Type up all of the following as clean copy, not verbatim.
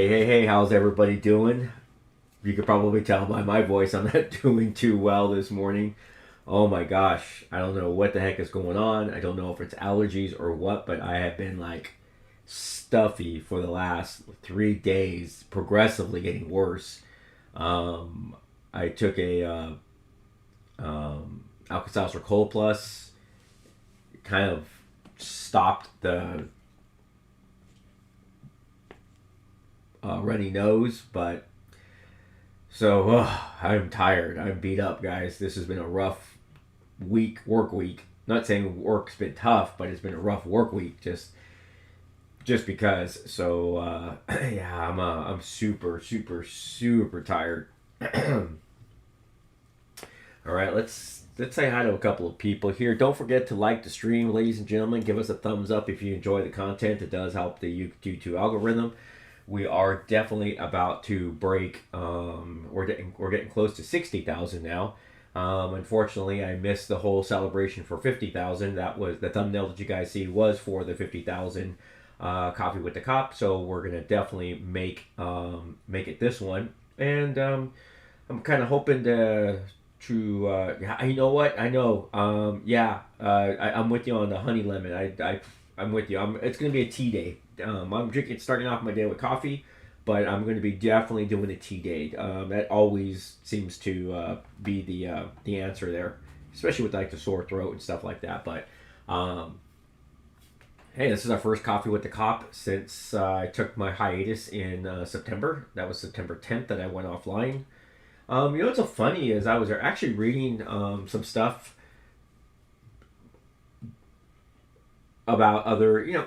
Hey, how's everybody doing? You could probably tell by my voice I'm not doing too well this morning. Oh my gosh, I don't know what the heck is going on. I don't know if it's allergies or what, but I have been like stuffy for the last 3 days, progressively getting worse. Um, I took a Alka-Seltzer Cold Plus, kind of stopped the runny nose, but I'm tired. I'm beat up, guys. This has been a rough work week. Not saying work's been tough, but it's been a rough work week. Just because. Yeah, I'm super tired. All right, let's say hi to a couple of people here. Don't forget to like the stream, ladies and gentlemen. Give us a thumbs up if you enjoy the content. It does help the YouTube algorithm. We are definitely about to break. We're getting close to 60,000 now. Unfortunately, I missed the whole celebration for 50,000. That was the thumbnail that you guys see was for the 50,000 Coffee with the Cop. So we're gonna definitely make it this one, and I'm kind of hoping to. You know what? I know. I'm with you on the honey lemon. I'm with you. It's gonna be a tea day. I'm starting off my day with coffee, but I'm going to be definitely doing a tea day. That always seems to be the answer there, especially with like the sore throat and stuff like that. But hey, this is our first Coffee with the Cop since I took my hiatus in September. That was September 10th that I went offline. What's so funny is I was actually reading some stuff about other.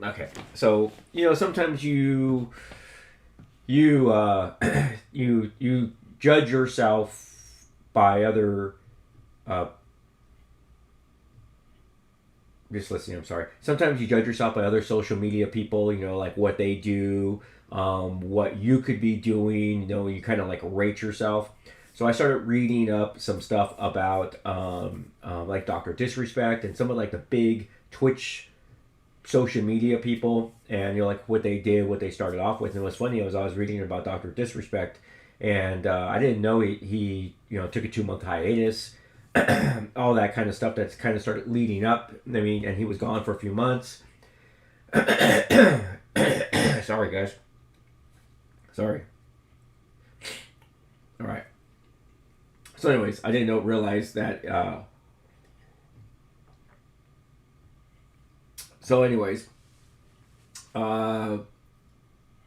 Okay, so sometimes you you judge yourself by other. Just listening. I'm sorry. Sometimes you judge yourself by other social media people. Like what they do, what you could be doing. You kind of like rate yourself. So I started reading up some stuff about like Dr. Disrespect and some of like the big Twitch social media people, and like what they did, what they started off with. And what's funny was I was reading about Dr. Disrespect, and I didn't know he took a 2-month hiatus, all that kind of stuff that's kind of started leading up. I mean, and he was gone for a few months. Sorry, guys. Sorry. All right. So, anyways, I didn't realize that.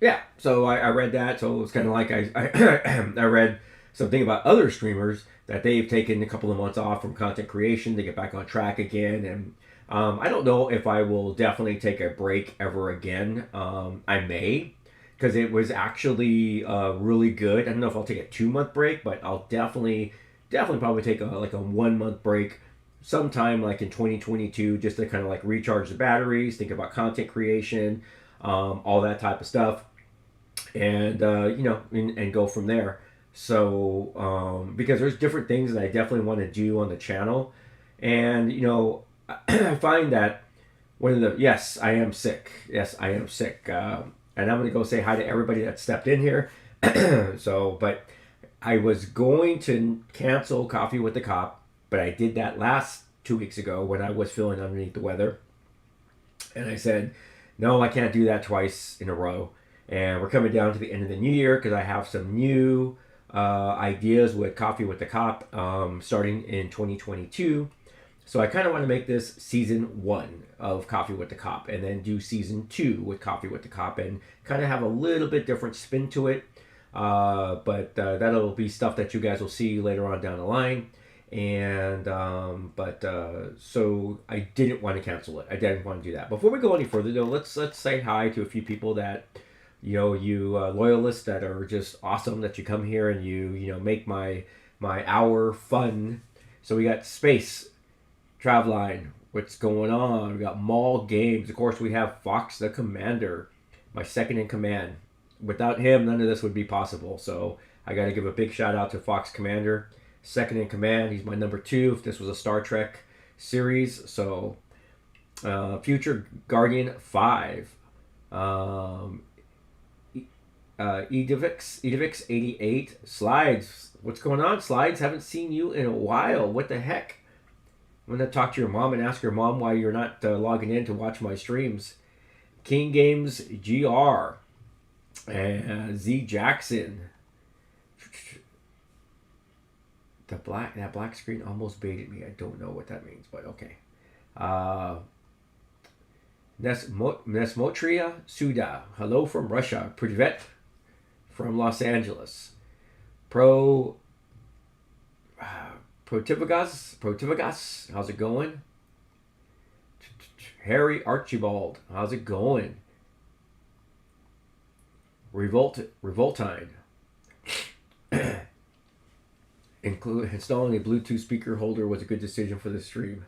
Yeah, so I read that. So it was kind of like I read something about other streamers that they've taken a couple of months off from content creation to get back on track again. And I don't know if I will definitely take a break ever again. I may, because it was actually really good. I don't know if I'll take a 2-month break, but I'll definitely probably take a 1-month break sometime like in 2022, just to kind of like recharge the batteries, think about content creation, all that type of stuff, and and go from there. So because there's different things that I definitely want to do on the channel, and I find that yes, I am sick. Yes, I am sick, and I'm gonna go say hi to everybody that stepped in here. But I was going to cancel Coffee with the Cop, but I did that last 2 weeks ago when I was feeling underneath the weather. And I said, no, I can't do that twice in a row. And we're coming down to the end of the new year because I have some new ideas with Coffee with the Cop starting in 2022. So I kind of want to make this season 1 of Coffee with the Cop, and then do season 2 with Coffee with the Cop, and kind of have a little bit different spin to it. But that'll be stuff that you guys will see later on down the line. And so I didn't want to cancel it. I didn't want to do that. Before we go any further, though, let's say hi to a few people that you loyalists that are just awesome, that you come here and you make my hour fun. So we got Space, Travline, what's going on? We got Mall Games. Of course, we have Fox the Commander, my second in command. Without him, none of this would be possible. So I got to give a big shout out to Fox Commander, second in command. He's my number 2 if this was a Star Trek series. So Future Guardian 5. Edivix 88 Slides. What's going on, Slides? Haven't seen you in a while. What the heck? I'm gonna talk to your mom and ask your mom why you're not logging in to watch my streams. King Games GR and Z Jackson. That black screen almost baited me. I don't know what that means, but okay. Nesmotria Suda. Hello from Russia. Privet from Los Angeles. Protivagas. How's it going? Harry Archibald. How's it going? Revoltine. Installing a Bluetooth speaker holder was a good decision for the stream.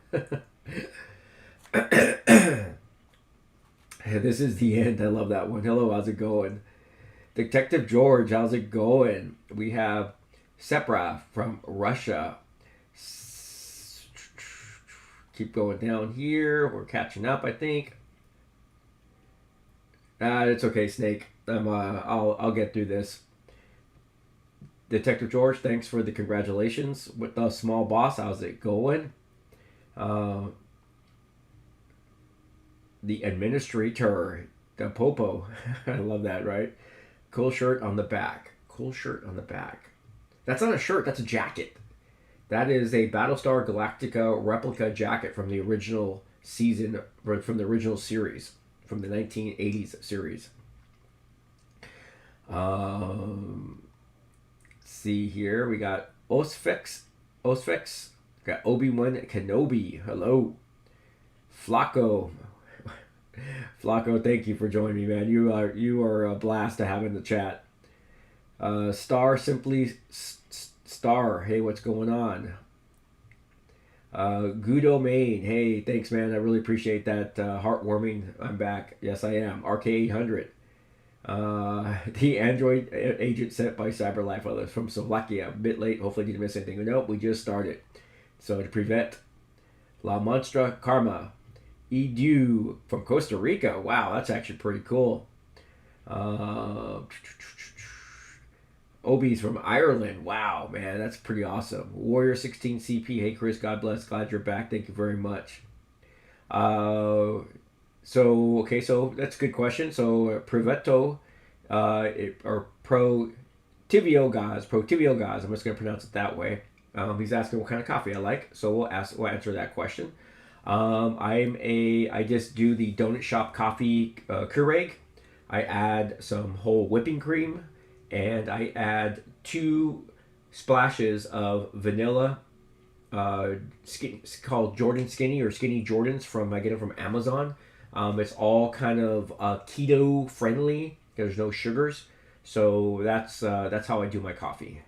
This is the end. I love that one. Hello, how's it going? Detective George, how's it going? We have Sepra from Russia. Keep going down here. We're catching up, I think. It's okay, Snake. I'll get through this. Detective George, thanks for the congratulations with the small boss. How's it going? The administrator, the Popo. I love that, right? Cool shirt on the back. Cool shirt on the back. That's not a shirt, that's a jacket. That is a Battlestar Galactica replica jacket from the original season, from the original series, from the 1980s series. See here, we got Osfix, got Obi-Wan Kenobi, hello. Flacco, thank you for joining me, man. You are a blast to have in the chat. Star, hey, what's going on? Guido Main, hey, thanks, man. I really appreciate that. Heartwarming. I'm back. Yes, I am. RK800. The Android agent sent by CyberLife others from Slovakia. A bit late. Hopefully, didn't miss anything. Nope, we just started. So to prevent La Monstra Karma. Edu from Costa Rica. Wow, that's actually pretty cool. Obi's from Ireland. Wow, man, that's pretty awesome. Warrior 16 CP. Hey, Chris, God bless. Glad you're back. Thank you very much. So that's a good question. So Provetto, or Protivio Gaz. I'm just going to pronounce it that way. He's asking what kind of coffee I like. So we'll answer that question. I just do the Donut Shop coffee Keurig. I add some whole whipping cream, and I add 2 splashes of vanilla. It's called Jordan Skinny or Skinny Jordans I get it from Amazon. It's all kind of keto friendly. There's no sugars, so that's how I do my coffee.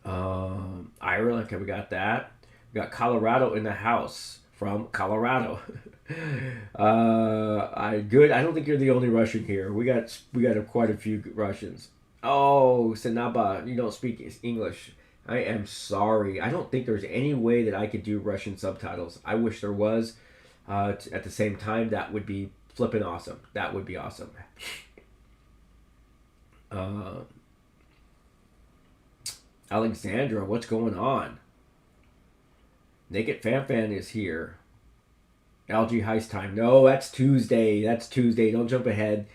Ireland, okay, we got that. We got Colorado in the house from Colorado. I don't think you're the only Russian here. We got quite a few Russians. Oh, Sanaba, you don't speak English. I am sorry. I don't think there's any way that I could do Russian subtitles. I wish there was. At the same time, that would be flippin' awesome. That would be awesome. Alexandra, what's going on? Naked Fan is here. Algae Heist time. No, that's Tuesday. Don't jump ahead.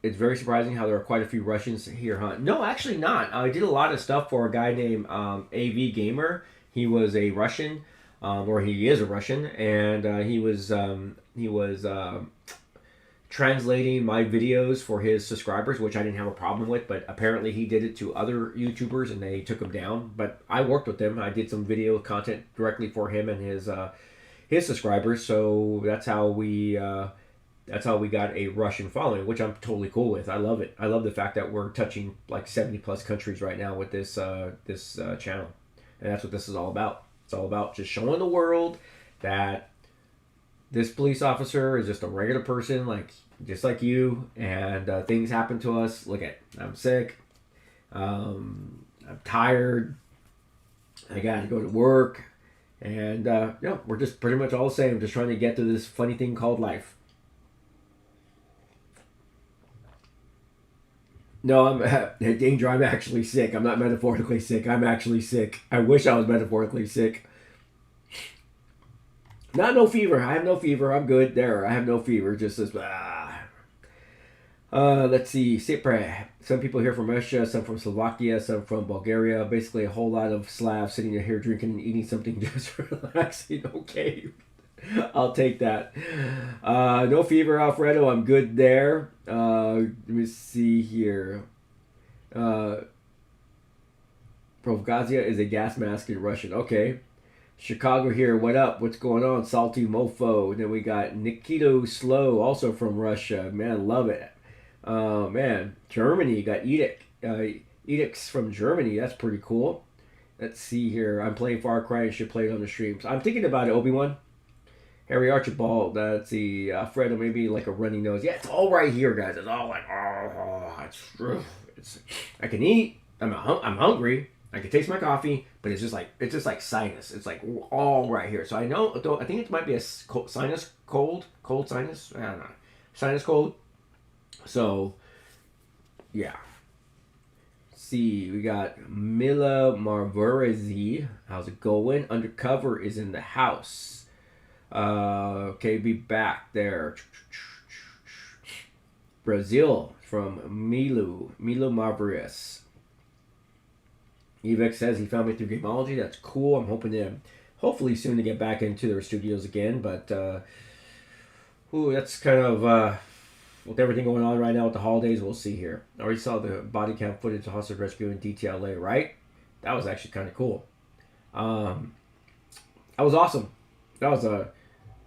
It's very surprising how there are quite a few Russians here, huh? No, actually not. I did a lot of stuff for a guy named AV Gamer. He was a Russian, or he is a Russian, and he was translating my videos for his subscribers, which I didn't have a problem with, but apparently he did it to other YouTubers and they took him down. But I worked with him. I did some video content directly for him and his subscribers. So that's how we got a Russian following, which I'm totally cool with. I love it. I love the fact that we're touching like 70 plus countries right now with this channel, and that's what this is all about. It's all about just showing the world that this police officer is just a regular person, just like you, and things happen to us. I'm sick. I'm tired. I got to go to work, And yeah, we're just pretty much all the same, just trying to get to this funny thing called life. No, Danger, I'm actually sick. I'm not metaphorically sick. I'm actually sick. I wish I was metaphorically sick. No fever. I have no fever. I'm good. There, I have no fever. Just this. Let's see. Some people here from Russia, some from Slovakia, some from Bulgaria. Basically, a whole lot of Slavs sitting here drinking and eating something just relaxing. Okay. I'll take that. No fever, Alfredo. I'm good there. Let me see here. Provgazia is a gas mask in Russian. Okay. Chicago here. What up? What's going on? Salty Mofo. And then we got Nikito Slow, also from Russia. Man, love it. Man, Germany. Got Edicts from Germany. That's pretty cool. Let's see here. I'm playing Far Cry and should play it on the streams. I'm thinking about it, Obi-Wan. Harry Archibald, let's see, Fredo, maybe like a runny nose. Yeah, it's all right here, guys. It's all like, it's I can eat. I'm hungry. I can taste my coffee, but it's just like sinus. It's like all right here. So I know, I think it might be a cold sinus. I don't know, sinus cold. So, yeah. See, we got Mila Marverezi. How's it going? Undercover is in the house. Okay, be back there. Brazil from Milo Marveris. Evex says he found me through Gameology. That's cool. I'm hopefully soon to get back into their studios again. But that's kind of with everything going on right now with the holidays. We'll see here. I already saw the body cam footage of hostage rescue in DTLA. Right? That was actually kind of cool. That was awesome. That was a.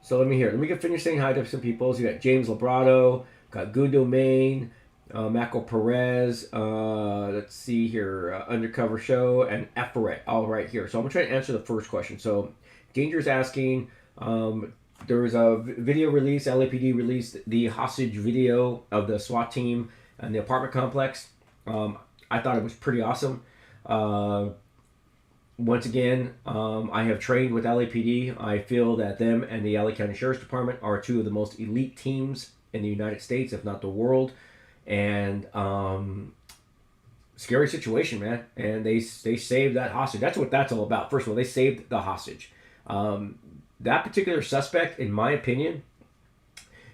So let me finish saying hi to some people. So you got James Labrado, got Good Domain, Mako Perez, let's see here, Undercover Show, and Eferet, all right here. So I'm going to try to answer the first question. So Danger's asking, there was a video release, LAPD released the hostage video of the SWAT team and the apartment complex. I thought it was pretty awesome. Once again, I have trained with LAPD. I feel that them and the LA County Sheriff's Department are two of the most elite teams in the United States, if not the world. And scary situation, man. And they saved that hostage. That's what that's all about. First of all, they saved the hostage. That particular suspect, in my opinion,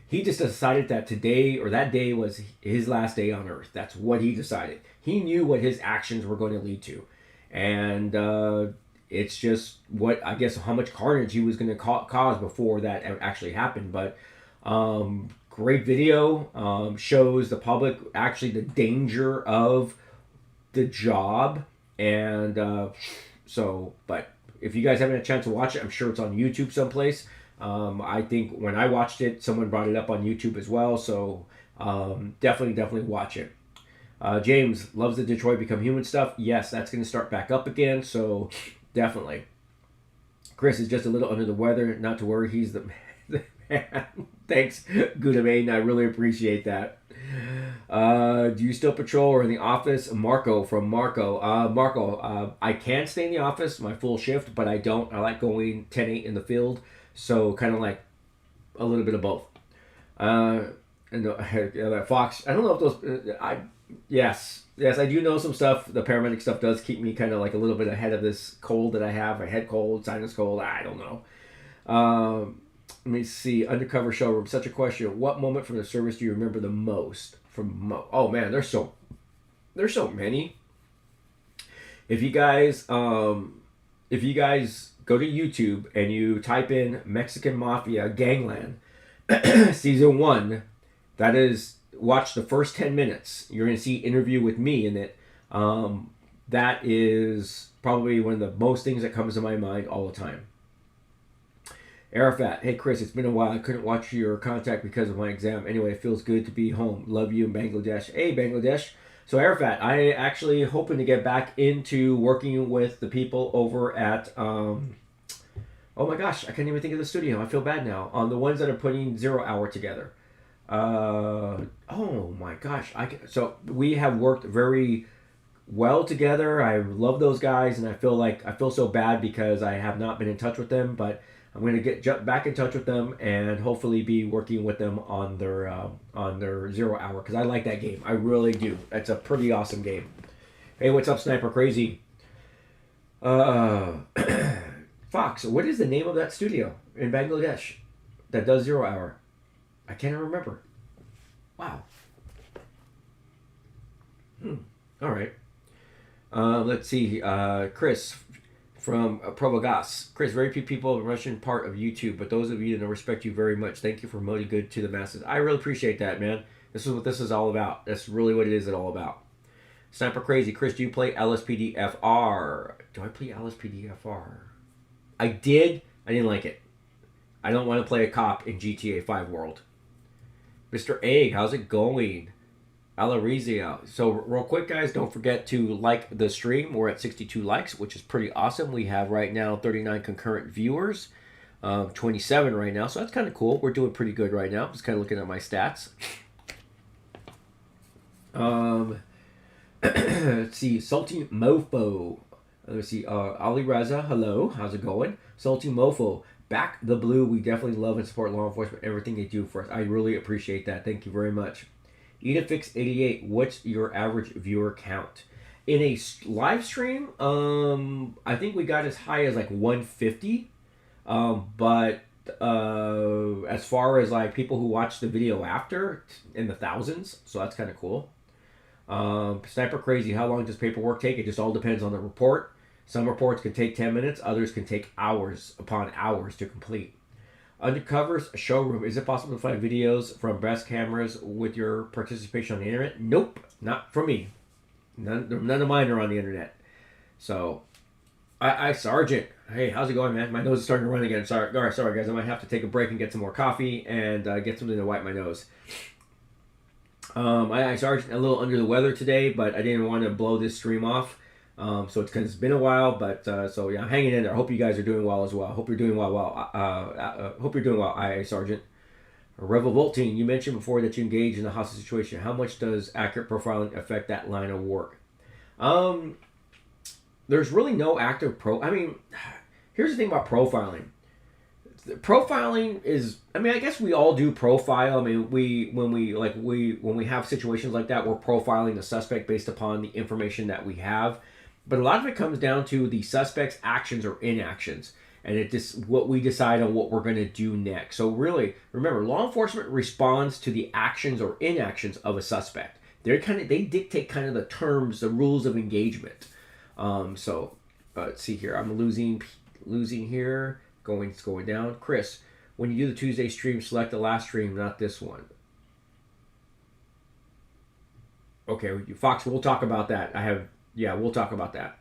he just decided that that day was his last day on Earth. That's what he decided. He knew what his actions were going to lead to. And it's just I guess how much carnage he was going to cause before that actually happened. But great video, shows the public actually the danger of the job. And but if you guys haven't had a chance to watch it, I'm sure it's on YouTube someplace. I think when I watched it, someone brought it up on YouTube as well. So definitely watch it. James loves the Detroit Become Human stuff. Yes, that's going to start back up again. So definitely. Chris is just a little under the weather. Not to worry, he's the man. Thanks, Gudamain. I really appreciate that. Do you still patrol or in the office? Marco from Marco. I can stay in the office my full shift, but I don't. I like going 10-8 in the field. So kind of like a little bit of both. And that Fox, I don't know if those... Yes, I do know some stuff. The paramedic stuff does keep me kind of like a little bit ahead of this cold that I have, a head cold, sinus cold, I don't know. Let me see, Undercover Showroom, such a question. What moment from the service do you remember the most? Oh man, there's so many. If you guys go to YouTube and you type in Mexican Mafia Gangland Season 1, that is... Watch the first 10 minutes. You're going to see interview with me in it. That is probably one of the most things that comes to my mind all the time. Arafat, hey Chris, it's been a while. I couldn't watch your contact because of my exam. Anyway, it feels good to be home. Love you in Bangladesh. Hey Bangladesh. So Arafat, I actually hoping to get back into working with the people over at oh my gosh, I can't even think of the studio. I feel bad now. The ones that are putting 0 Hour together. Oh my gosh! So we have worked very well together. I love those guys, and I feel so bad because I have not been in touch with them, but I'm going to jump back in touch with them and hopefully be working with them on their 0 hour, because I like that game. I really do. It's a pretty awesome game. Hey, what's up, Sniper Crazy? Fox, what is the name of that studio in Bangladesh that does 0 hour? I can't remember. Wow. All right. Let's see. Chris from Provogas. Chris, very few people in the Russian part of YouTube, but those of you that respect you very much. Thank you for promoting good to the masses. I really appreciate that, man. This is what this is all about. That's really what it is all about. Sniper Crazy. Chris, do you play LSPDFR? Do I play LSPDFR? I did. I didn't like it. I don't want to play a cop in GTA 5 world. Mr. Egg, how's it going? Alarizia. So real quick, guys, don't forget to like the stream. We're at 62 likes, which is pretty awesome. We have right now 39 concurrent viewers, 27 right now. So that's kind of cool. We're doing pretty good right now. Just kind of looking at my stats. Let's see. Salty Mofo. Let's see. Ali Raza, hello. How's it going? Salty Mofo. Back the blue. We definitely love and support law enforcement. Everything they do for us. I really appreciate that. Thank you very much. Edafix88, what's your average viewer count? In a live stream, I think we got as high as like 150. But as far as like people who watch the video after, in the thousands. So that's kind of cool. Sniper Crazy, how long does paperwork take? It just all depends on the report. Some reports can take 10 minutes. Others can take hours upon hours to complete. Undercovers showroom. Is it possible to find videos from best cameras with your participation on the internet? Nope, not for me. None of mine are on the internet. So, I Sergeant. Hey, how's it going, man? My nose is starting to run again. Sorry, guys. I might have to take a break and get some more coffee and get something to wipe my nose. I Sergeant, a little under the weather today, but I didn't want to blow this stream off. So it's because it's been a while, but so yeah, I'm hanging in there. I hope you guys are doing well as well. Hope you're doing well. Hope you're doing well, IA Sergeant. Revolting, you mentioned before that you engage in a hostage situation. How much does accurate profiling affect that line of work? There's really no active I mean, here's the thing about profiling. Profiling is, I mean, I guess we all do profile. I mean, when we have situations like that, we're profiling the suspect based upon the information that we have. But a lot of it comes down to the suspect's actions or inactions, and it just what we decide on what we're going to do next. So really, remember, law enforcement responds to the actions or inactions of a suspect. They dictate kind of the terms, the rules of engagement. So let's see here. I'm losing here. It's going down. Chris, when you do the Tuesday stream, select the last stream, not this one. Okay, Fox, we'll talk about that. We'll talk about that.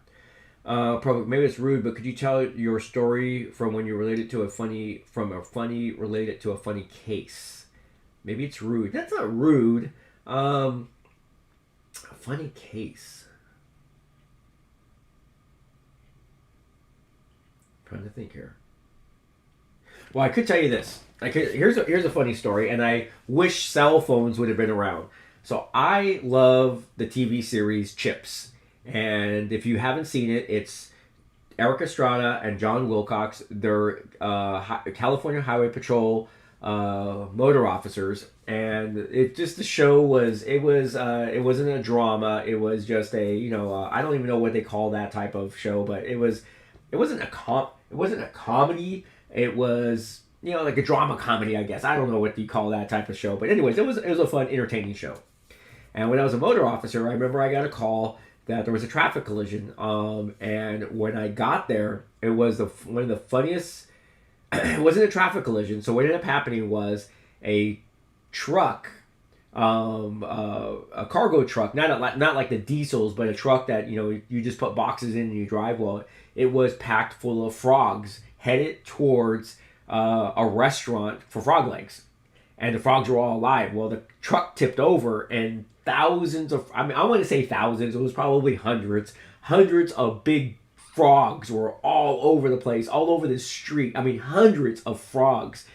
Probably maybe it's rude, but could you tell your story from when you related to a funny case? Maybe it's rude. That's not rude. A funny case. I'm trying to think here. Well, I could tell you this. Here's a funny story, and I wish cell phones would have been around. So I love the TV series Chips, and if you haven't seen it, it's Eric Estrada and John Wilcox. They're California Highway Patrol motor officers, and the show wasn't a drama. It was just a I don't even know what they call that type of show, but it wasn't a comedy. It was, like a drama comedy, I guess. I don't know what you call that type of show. But anyways, it was a fun, entertaining show. And when I was a motor officer, I remember I got a call that there was a traffic collision. And when I got there, it was one of the funniest... It wasn't a traffic collision. So what ended up happening was a truck, a cargo truck, not like the diesels, but a truck that, you just put boxes in and you drive. Well, it was packed full of frogs, headed towards a restaurant for frog legs. And the frogs were all alive. Well, the truck tipped over and I want to say thousands, it was probably hundreds of big frogs were all over the place, all over the street. I mean, hundreds of frogs.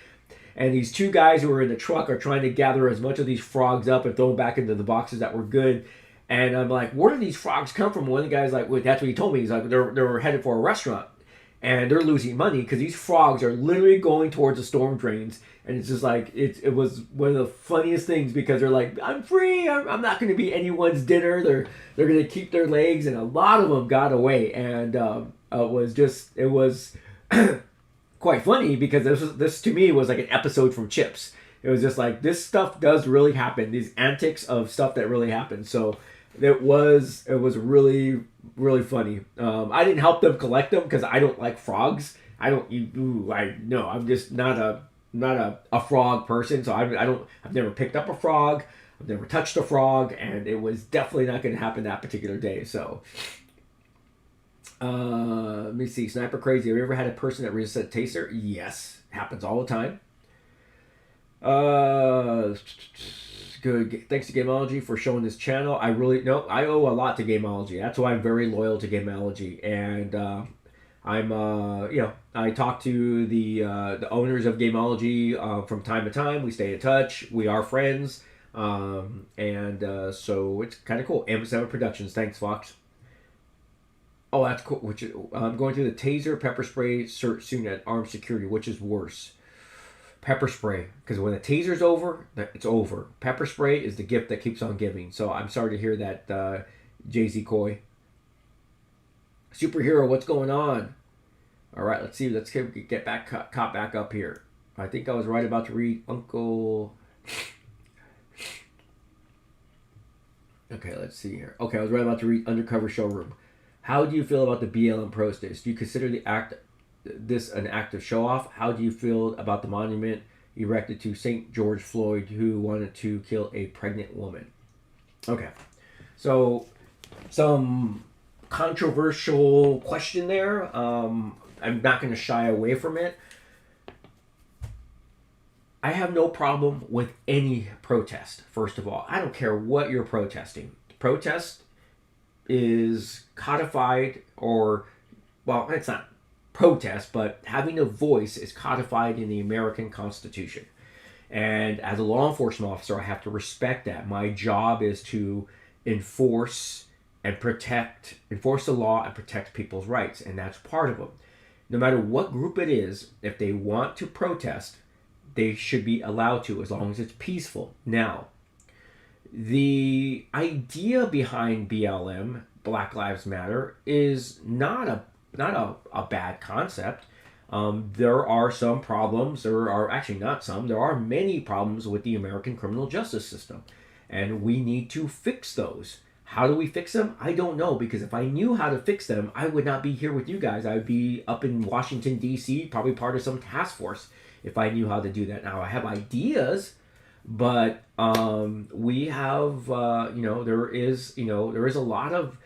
And these two guys who were in the truck are trying to gather as much of these frogs up and throw them back into the boxes that were good. And I'm like, where do these frogs come from? One of the guys like, well, that's what he told me. He's like, they're headed for a restaurant, and they're losing money because these frogs are literally going towards the storm drains. And it's just like it was one of the funniest things because they're like, I'm free. I'm not going to be anyone's dinner. They're going to keep their legs, and a lot of them got away. And it was quite funny because this to me was like an episode from Chips. It was just like, this stuff does really happen. These antics of stuff that really happens. So it was really, really funny. I didn't help them collect them because I don't like frogs. I'm just not a frog person. So I've never picked up a frog. I've never touched a frog, and it was definitely not going to happen that particular day. So let me see. Sniper Crazy. Have you ever had a person that resisted taser? Yes, happens all the time. Good. Thanks to Gameology for showing this channel. I owe a lot to Gameology. That's why I'm very loyal to Gameology, and I talk to the owners of Gameology from time to time. We stay in touch. We are friends, so it's kind of cool. M7 Productions. Thanks, Fox. Oh, that's cool. I'm going through the taser pepper spray search soon at armed security. Which is worse? Pepper spray, because when the taser's over, it's over. Pepper spray is the gift that keeps on giving. So I'm sorry to hear that, Jay-Z Coy. Superhero, what's going on? All right, let's see. Let's get caught back up here. I think I was right about to read Uncle. Okay, let's see here. Okay, I was right about to read Undercover Showroom. How do you feel about the BLM protest? Do you consider this an act of show-off? How do you feel about the monument erected to St. George Floyd, who wanted to kill a pregnant woman? Okay, so some controversial question there. I'm not going to shy away from it. I have no problem with any protest, first of all. I don't care what you're protesting. Protest is codified, it's not protest, but having a voice is codified in the American Constitution. And as a law enforcement officer, I have to respect that. My job is to enforce the law and protect people's rights, and that's part of them. No matter what group it is, if they want to protest, they should be allowed to, as long as it's peaceful. Now, the idea behind BLM, Black Lives Matter, is not a bad concept. There are some problems. There are many problems with the American criminal justice system, and we need to fix those. How do we fix them? I don't know, because if I knew how to fix them, I would not be here with you guys. I would be up in Washington, D.C., probably part of some task force if I knew how to do that. Now, I have ideas, but we have, there is a lot of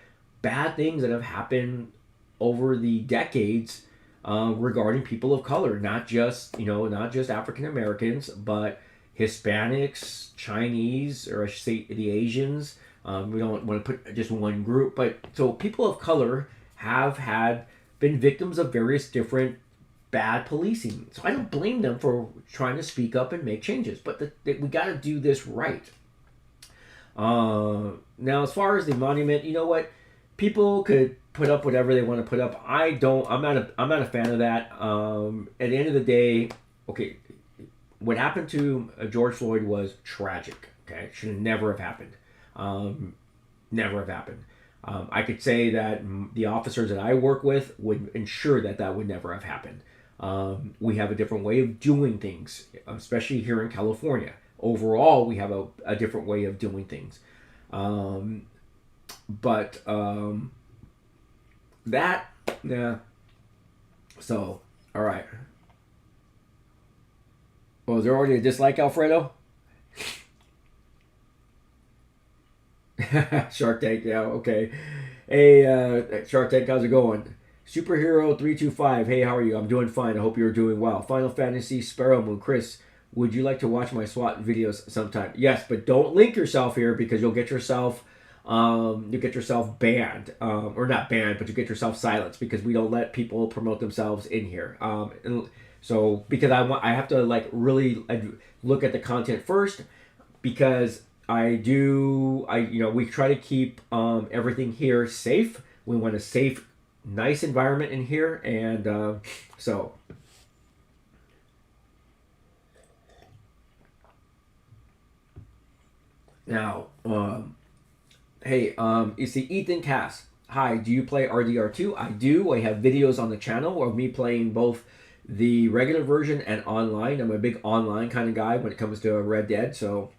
bad things that have happened over the decades regarding people of color, not just African Americans, but Hispanics, Chinese, or I should say the Asians. We don't want to put just one group, but so people of color have been victims of various different bad policing. So I don't blame them for trying to speak up and make changes, but we got to do this right. Now, as far as the monument, you know what? People could put up whatever they want to put up. I'm not a fan of that. At the end of the day, okay, what happened to George Floyd was tragic. Okay, it should never have happened. Never have happened. I could say that the officers that I work with would ensure that would never have happened. We have a different way of doing things, especially here in California. Overall, we have a different way of doing things. So, all right. Well, is there already a dislike, Alfredo? Shark Tank, yeah, okay. Hey, Shark Tank, how's it going? Superhero 325, hey, how are you? I'm doing fine. I hope you're doing well. Final Fantasy, Sparrow Moon, Chris, would you like to watch my SWAT videos sometime? Yes, but don't link yourself here because you'll get yourself banned, or not banned, but you get yourself silenced because we don't let people promote themselves in here. So because I have to really look at the content first, because we try to keep everything here safe. We want a safe, nice environment in here, and so. Now, hey, you see Ethan Cass. Hi, do you play RDR2? I do. I have videos on the channel of me playing both the regular version and online. I'm a big online kind of guy when it comes to Red Dead. So,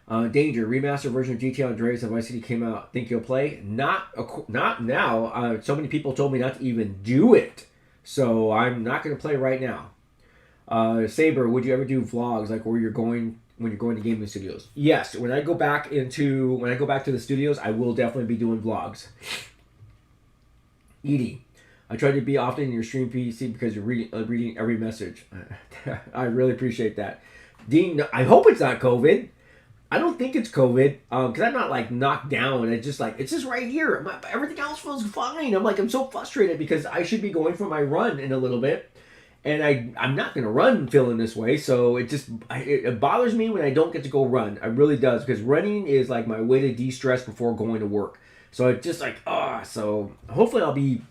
Danger remastered version of GTA Andreas and Vice City came out. Think you'll play? Not now. So many people told me not to even do it, so I'm not going to play right now. Saber, would you ever do vlogs like where you're going when you're going to gaming studios? Yes, when I go back to the studios, I will definitely be doing vlogs. Edie, I try to be often in your stream PC because you're reading every message. I really appreciate that. Dean, I hope it's not COVID. I don't think it's COVID because I'm not like knocked down. It's just right here. Everything else feels fine. I'm so frustrated because I should be going for my run in a little bit. And I'm not going to run feeling this way, so it bothers me when I don't get to go run. It really does, because running is like my way to de-stress before going to work. So it's just like, so hopefully I'll be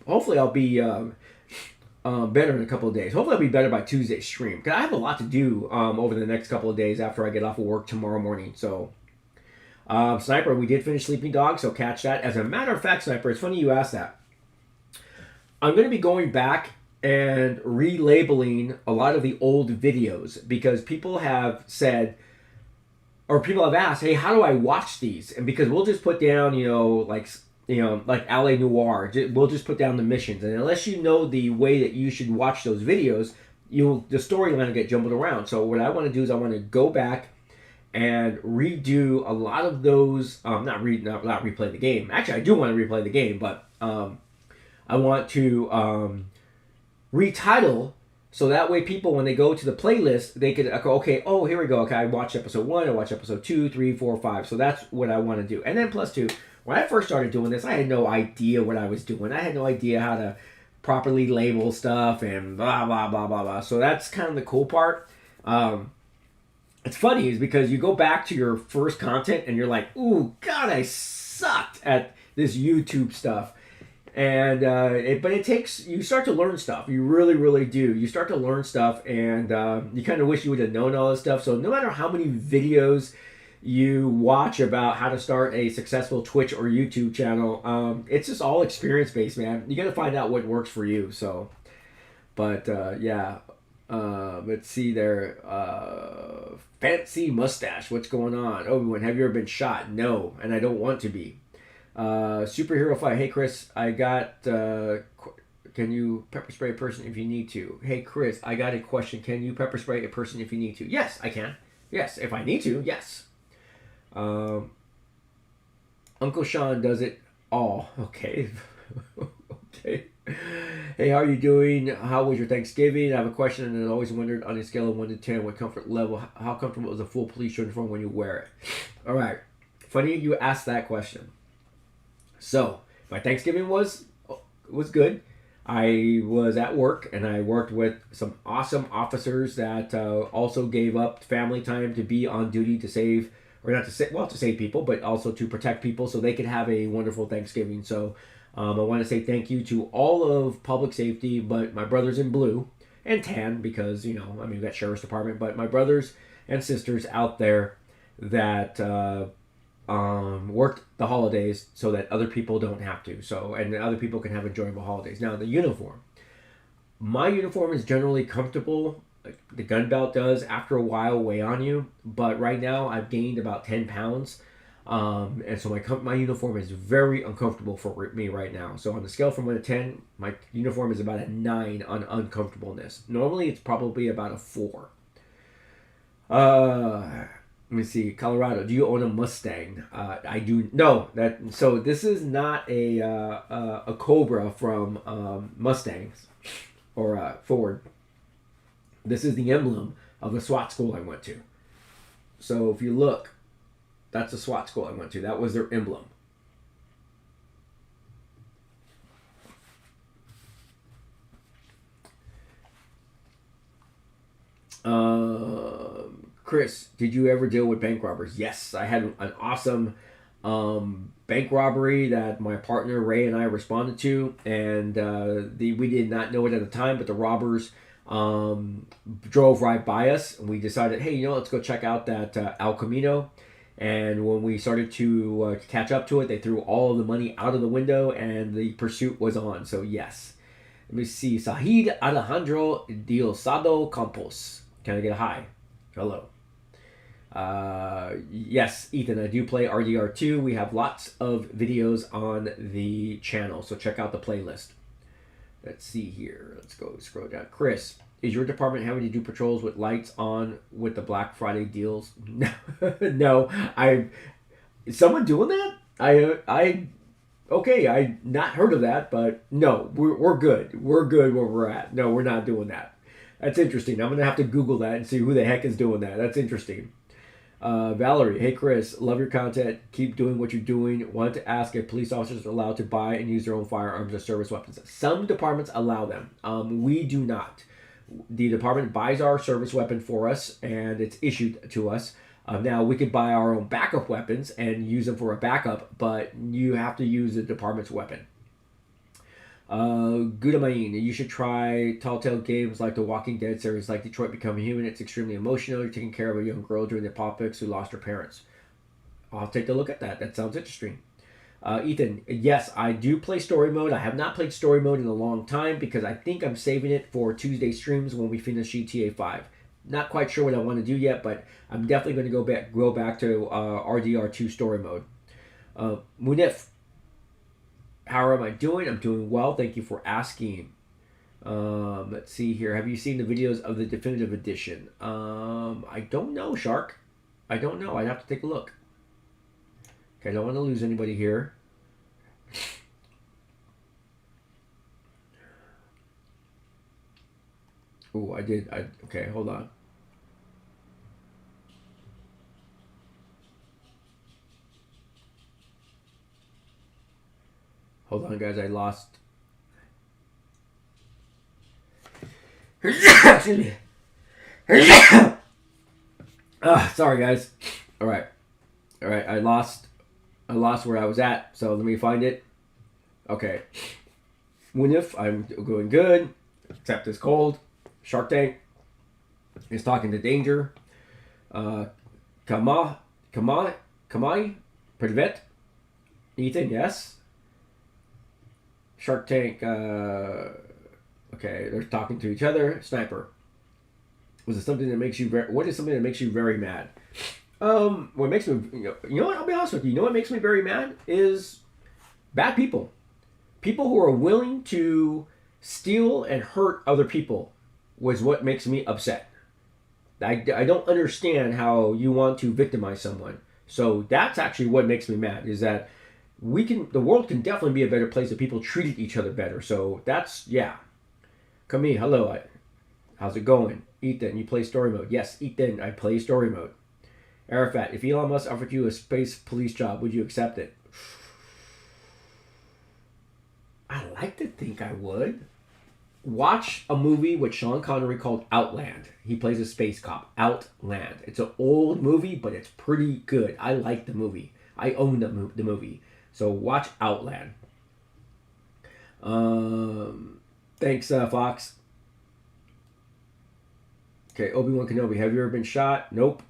better in a couple of days. Hopefully I'll be better by Tuesday's stream, because I have a lot to do over the next couple of days after I get off of work tomorrow morning. So, Sniper, we did finish Sleeping Dog, so catch that. As a matter of fact, Sniper, it's funny you asked that. I'm going to be going back and relabeling a lot of the old videos because people have said, or people have asked, hey, how do I watch these? And because we'll just put down, like LA Noir, we'll just put down the missions. And unless you know the way that you should watch those videos, the storyline will get jumbled around. So what I want to do is I want to go back and redo a lot of those, not replay the game. Actually, I do want to replay the game, but I want to retitle, so that way people, when they go to the playlist, they could go, okay, oh, here we go. Okay, I watched episode 1, I watched episode 2, 3, 4, 5. So that's what I want to do. And then plus 2, when I first started doing this, I had no idea what I was doing. I had no idea how to properly label stuff and blah, blah, blah, blah, blah. So that's kind of the cool part. It's funny is because you go back to your first content and you're like, ooh, God, I sucked at this YouTube stuff. And but it takes, you start to learn stuff. You really, really do. You start to learn stuff, and you kind of wish you would have known all this stuff. So no matter how many videos you watch about how to start a successful Twitch or YouTube channel, it's just all experience based, man. You got to find out what works for you. So, but yeah, let's see there. Fancy mustache. What's going on? Obi-Wan, have you ever been shot? No, and I don't want to be. Superhero Fight. Hey Chris, I got can you pepper spray a person if you need to? Hey Chris, I got a question. Can you pepper spray a person if you need to? Yes, I can. Yes, if I need to, yes. Uncle Sean does it all. Okay. Okay. Hey, how are you doing? How was your Thanksgiving? I have a question, and I always wondered on a scale of 1 to 10 what comfort level, how comfortable is a full police uniform when you wear it? All right. Funny you asked that question. So, my Thanksgiving was good. I was at work, and I worked with some awesome officers that also gave up family time to be on duty to save, or not to save, well, to save people, but also to protect people so they could have a wonderful Thanksgiving. So, I want to say thank you to all of public safety, but my brothers in blue and tan, because, we got Sheriff's Department, but my brothers and sisters out there that worked the holidays so that other people don't have to. So, and other people can have enjoyable holidays. Now, the uniform. My uniform is generally comfortable. Like the gun belt does after a while weigh on you. But right now, I've gained about 10 pounds. And so my uniform is very uncomfortable for me right now. So on the scale from 1 to 10, my uniform is about a 9 on uncomfortableness. Normally, it's probably about a 4. Let me see. Colorado, do you own a Mustang? I do. No. So this is not a Cobra from Mustangs or Ford. This is the emblem of the SWAT school I went to. So if you look, that's the SWAT school I went to. That was their emblem. Chris, did you ever deal with bank robbers? Yes, I had an awesome bank robbery that my partner Ray and I responded to, and we did not know it at the time, but the robbers drove right by us, and we decided, hey, let's go check out that El Camino. And when we started to catch up to it, they threw all of the money out of the window, and the pursuit was on. So yes. Let me see. Sahid Alejandro Diosado Campos. Can I get a hi? Hello. Yes, Ethan, I do play RDR2. We have lots of videos on the channel, so check out the playlist. Let's see here. Let's go scroll down. Chris, is your department having to do patrols with lights on with the Black Friday deals? No, is someone doing that? Okay, I not heard of that, but no, we're good. We're good where we're at. No, we're not doing that. That's interesting. I'm gonna have to Google that and see who the heck is doing that. That's interesting. Valerie, hey Chris, love your content. Keep doing what you're doing. Wanted to ask if police officers are allowed to buy and use their own firearms or service weapons. Some departments allow them. We do not. The department buys our service weapon for us, and it's issued to us. Now, we could buy our own backup weapons and use them for a backup, but you have to use the department's weapon. Gudamain, you should try Telltale games like the Walking Dead series, like Detroit Become Human. It's extremely emotional. You're taking care of a young girl during the apocalypse who lost her parents. I'll take a look at that. That sounds interesting. Ethan, yes, I do play story mode. I have not played story mode in a long time because I think I'm saving it for Tuesday streams when we finish GTA 5. Not quite sure what I want to do yet, but I'm definitely going to go back to RDR2 story mode. Munif, how am I doing? I'm doing well. Thank you for asking. Let's see here. Have you seen the videos of the definitive edition? I don't know, Shark. I don't know. I'd have to take a look. Okay, I don't want to lose anybody here. Oh, okay, hold on. Hold on, guys, I lost. Excuse me. Sorry, guys. All right, I lost where I was at, so let me find it. Okay. Winif, I'm going good, except it's cold. Shark Tank is talking to Danger. Kamai, Privet. Ethan, yes. Shark Tank, okay, they're talking to each other. Sniper. What is something that makes you very mad? What makes me, you know what, I'll be honest with you. You know what makes me very mad is bad people. People who are willing to steal and hurt other people was what makes me upset. I don't understand how you want to victimize someone. So that's actually what makes me mad, is that the world can definitely be a better place if people treated each other better. So that's, yeah. Kami, hello. How's it going? Ethan, you play story mode. Yes, Ethan, I play story mode. Arafat, if Elon Musk offered you a space police job, would you accept it? I like to think I would. Watch a movie with Sean Connery called Outland. He plays a space cop. Outland. It's an old movie, but it's pretty good. I like the movie. I own the movie. So watch Outland. Thanks, Fox. Okay, Obi-Wan Kenobi. Have you ever been shot? Nope.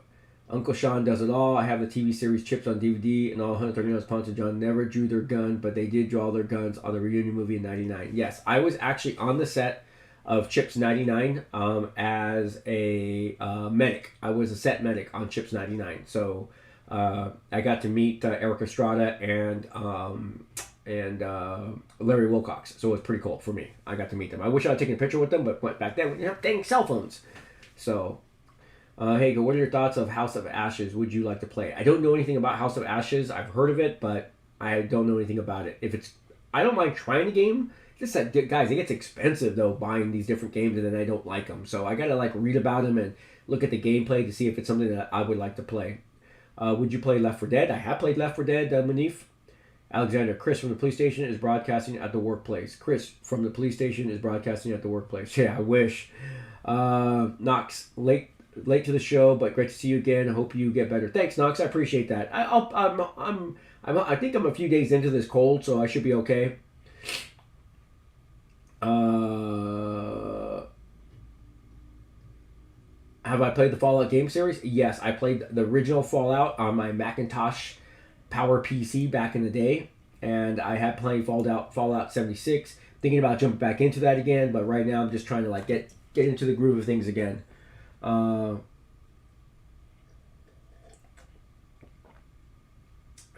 Uncle Sean does it all. I have the TV series Chips on DVD, and all 139's Ponce and John never drew their gun, but they did draw their guns on the reunion movie in '99. Yes, I was actually on the set of Chips 99 as a medic. I was a set medic on Chips 99. So I got to meet Eric Estrada and Larry Wilcox. So it was pretty cool for me. I got to meet them. I wish I had taken a picture with them, but back then we didn't have dang cell phones. So... hey, what are your thoughts of House of Ashes? Would you like to play? I don't know anything about House of Ashes. I've heard of it, but I don't know anything about it. I don't mind trying a game. Just that, guys, it gets expensive though buying these different games, and then I don't like them. So I gotta read about them and look at the gameplay to see if it's something that I would like to play. Would you play Left 4 Dead? I have played Left 4 Dead. Manif, Alexander, Chris from the police station is broadcasting at the workplace. Chris from the police station is broadcasting at the workplace. Yeah, I wish. Knox, late to the show, but great to see you again. I hope you get better. Thanks, Knox. I appreciate that. I think I'm a few days into this cold, so I should be okay. Have I played the Fallout game series? Yes, I played the original Fallout on my Macintosh Power PC back in the day, and I had played Fallout 76. Thinking about jumping back into that again, but right now I'm just trying to like get into the groove of things again. All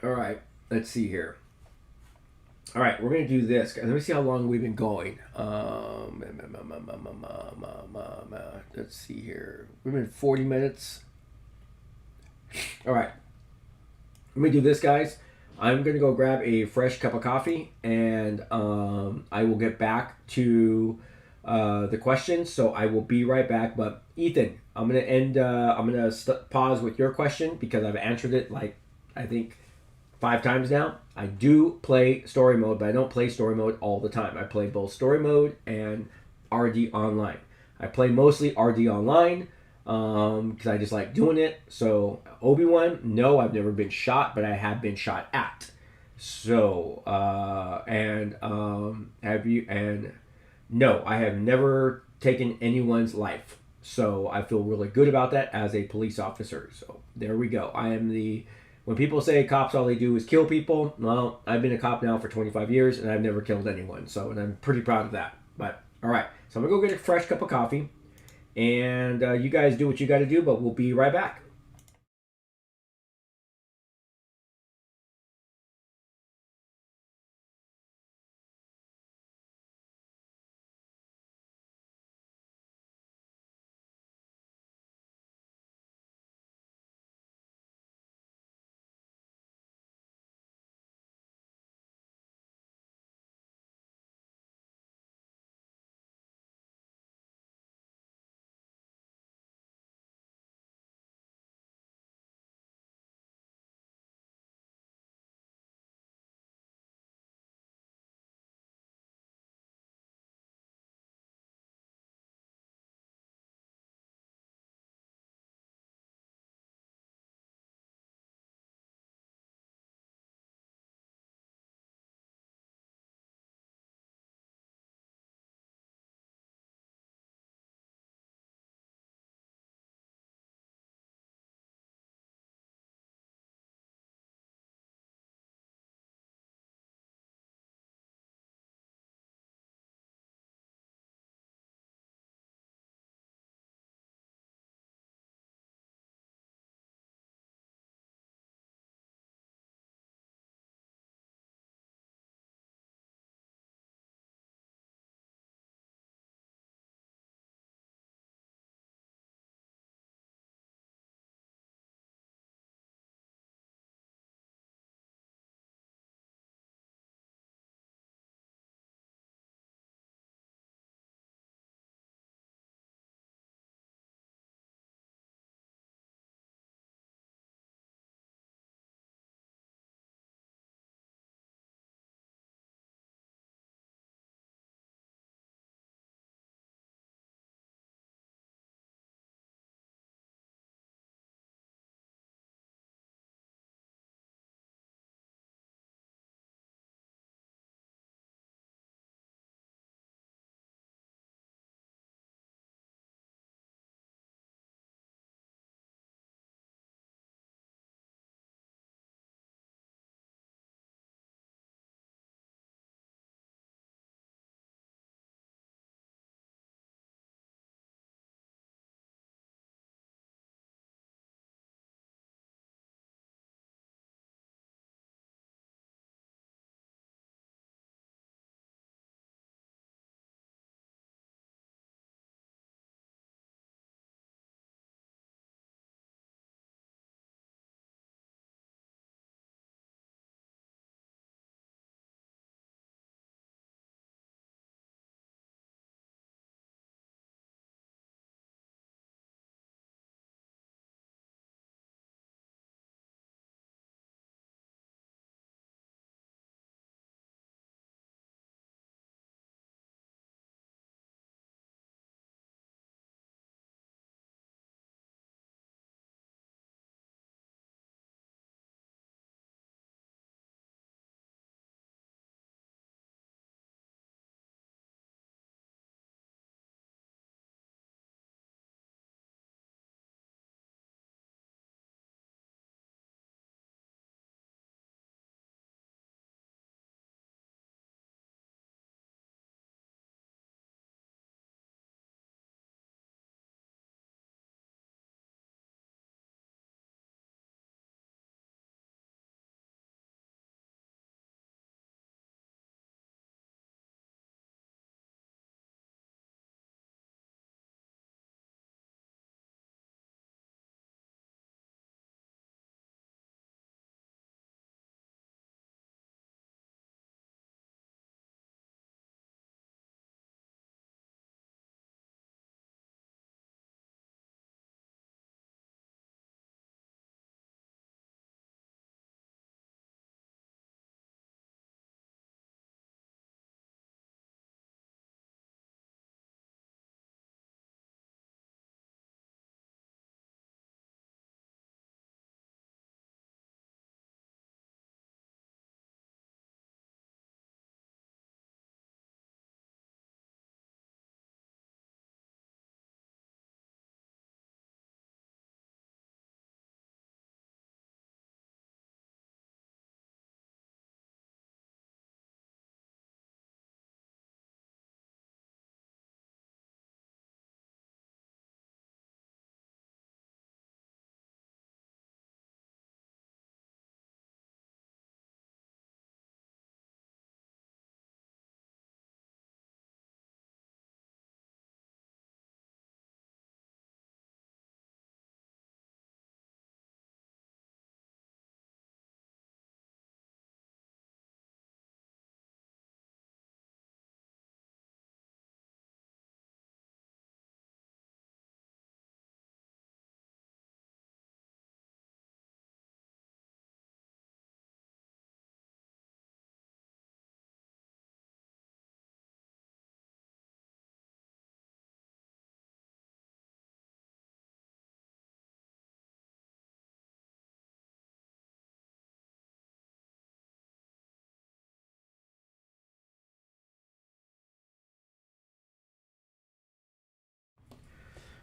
right, let's see here. All right, we're gonna do this. Let me see how long we've been going. Let's see here. We've been 40 minutes. All right, let me do this, guys. I'm gonna go grab a fresh cup of coffee, and I will get back to the questions. So I will be right back. But Ethan, I'm gonna end. I'm gonna pause with your question because I've answered it like I think 5 times now. I do play story mode, but I don't play story mode all the time. I play both story mode and RD online. I play mostly RD online because I just like doing it. So Obi-Wan, no, I've never been shot, but I have been shot at. So have you? And no, I have never taken anyone's life. So I feel really good about that as a police officer. So there we go. I am the when people say cops all they do is kill people, well, I've been a cop now for 25 years and I've never killed anyone. So, and I'm pretty proud of that. But, all right. So I'm going to go get a fresh cup of coffee. And you guys do what you got to do, but we'll be right back.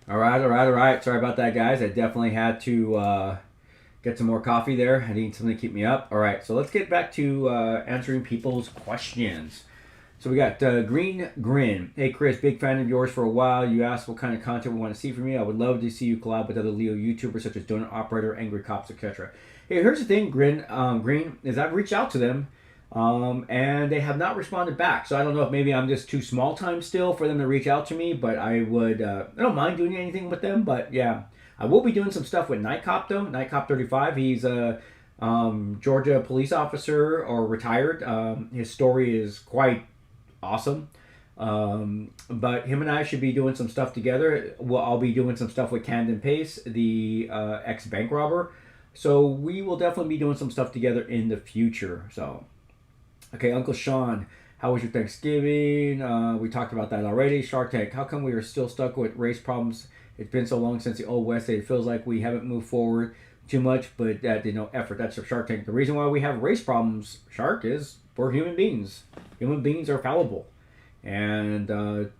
All right, all right, all right. Sorry about that, guys. I definitely had to get some more coffee there. I need something to keep me up. All right, so let's get back to answering people's questions. So we got Green Grin. Hey, Chris, big fan of yours for a while. You asked what kind of content we want to see from you. I would love to see you collab with other Leo YouTubers such as Donut Operator, Angry Cops, etc. Hey, here's the thing, Green, is I've reached out to them, and they have not responded back. So I don't know if maybe I'm just too small time still for them to reach out to me, but I don't mind doing anything with them. But yeah, I will be doing some stuff with Nightcop though. Nightcop 35. He's a Georgia police officer or retired. His story is quite awesome. But him and I should be doing some stuff together. I'll be doing some stuff with Camden Pace, the ex-bank robber. So we will definitely be doing some stuff together in the future. So, okay, Uncle Sean, how was your Thanksgiving? We talked about that already. Shark Tank, how come we are still stuck with race problems? It's been so long since the old West. It feels like we haven't moved forward too much, but that did no effort. That's Shark Tank. The reason why we have race problems, Shark, is we're human beings. Human beings are fallible. And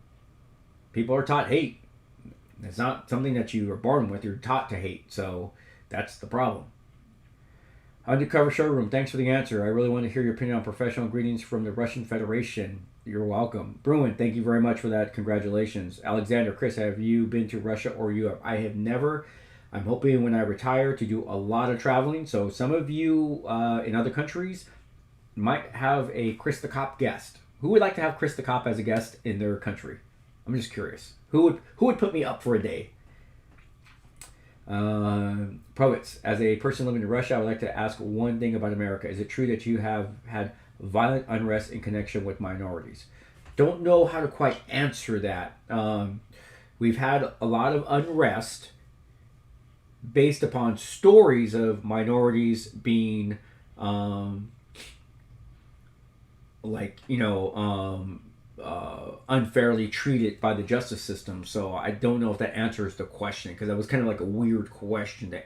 people are taught hate. It's not something that you are born with. You're taught to hate. So that's the problem. Undercover Showroom, thanks for the answer. I really want to hear your opinion on professional greetings from the Russian Federation. You're welcome. Bruin, thank you very much for that. Congratulations. Alexander, Chris, have you been to Russia or Europe? I have never. I'm hoping when I retire to do a lot of traveling. So some of you in other countries might have a Chris the Cop guest. Who would like to have Chris the Cop as a guest in their country? I'm just curious. Who would put me up for a day? Probitz, as a person living in Russia, I would like to ask one thing about America. Is it true that you have had violent unrest in connection with minorities? Don't know how to quite answer that. We've had a lot of unrest based upon stories of minorities being unfairly treated by the justice system. So I don't know if that answers the question, because that was kind of like a weird question to,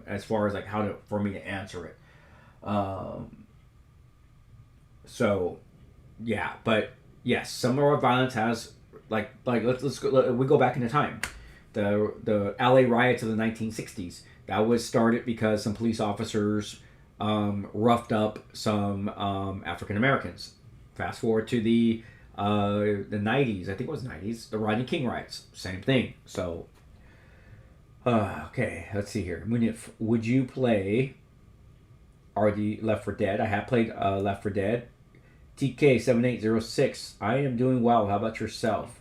as far as like for me to answer it. So yeah, but yes, some of our violence has let's go, we go back into time. The LA riots of the 1960s, that was started because some police officers roughed up some African Americans. Fast forward to the 90s, I think it was 90s, the Rodney King riots, same thing. So, okay, let's see here. Would you play RD Left 4 Dead? I have played Left 4 Dead. TK7806, I am doing well. How about yourself?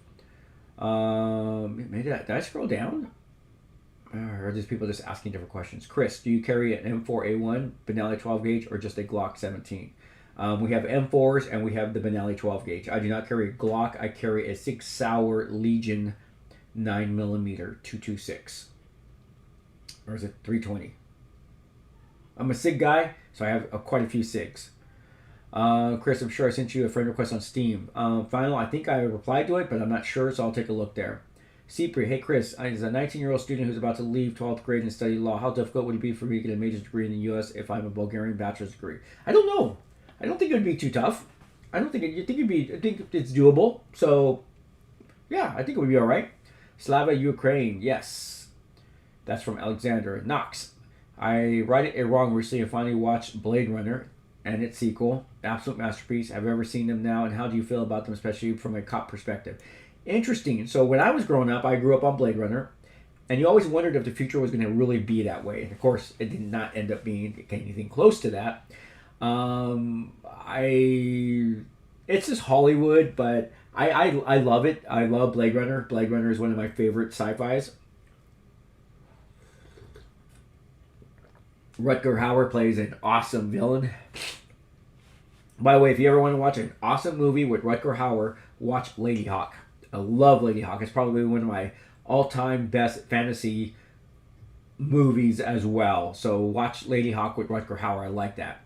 Maybe did I scroll down? Or are these people just asking different questions? Chris, do you carry an M4A1 Benelli 12 gauge or just a Glock 17? We have M4s and we have the Benelli 12 gauge. I do not carry a Glock. I carry a Sig Sauer Legion 9mm 226. Or is it 320? I'm a Sig guy, so I have quite a few Sigs. Chris, I'm sure I sent you a friend request on Steam. Final, I think I replied to it, but I'm not sure, so I'll take a look there. Cipri, hey Chris, as a 19-year-old student who's about to leave 12th grade and study law, how difficult would it be for me to get a major's degree in the U.S. if I have a Bulgarian bachelor's degree? I don't know. I don't think it would be too tough. I think it's doable. So, yeah, I think it would be all right. Slava Ukraine, yes. That's from Alexander. Knox, I righted it wrong recently and finally watched Blade Runner and its sequel. Absolute masterpiece. Have you ever seen them now, and how do you feel about them, especially from a cop perspective? Interesting. So when I was growing up, I grew up on Blade Runner, and you always wondered if the future was going to really be that way. And of course, it did not end up being anything close to that. It's just Hollywood, but I love it. I love Blade Runner. Blade Runner is one of my favorite sci-fis. Rutger Hauer plays an awesome villain. By the way, if you ever want to watch an awesome movie with Rutger Hauer, watch Lady Hawk. I love Lady Hawk. It's probably one of my all-time best fantasy movies as well. So watch Lady Hawk with Rutger Hauer. I like that.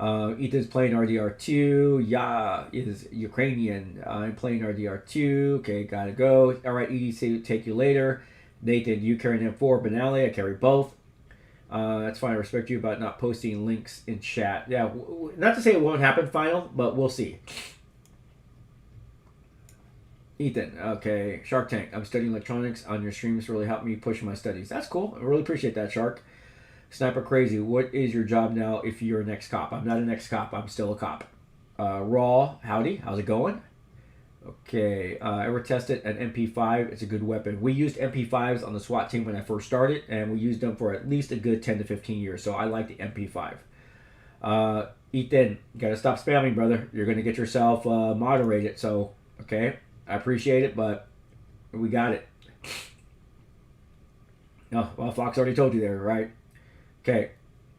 Ethan's playing RDR2. Yeah, is Ukrainian. I'm playing RDR2. Okay, gotta go. All right, EDC, take you later. Nathan, you carry an M4. Benally, I carry both. That's fine. I respect you about not posting links in chat. Yeah, not to say it won't happen, Final, but we'll see. Ethan, okay. Shark Tank. I'm studying electronics on your streams. Really helped me push my studies. That's cool. I really appreciate that, Shark. Sniper Crazy. What is your job now if you're an ex-cop? I'm not an ex-cop. I'm still a cop. Raw. Howdy. How's it going? Okay. Ever tested an MP5? It's a good weapon. We used MP5s on the SWAT team when I first started, and we used them for at least a good 10 to 15 years. So I like the MP5. Ethan, you gotta stop spamming, brother. You're gonna get yourself moderated. So, okay. I appreciate it, but we got it. Oh, well, Fox already told you there, right? Okay.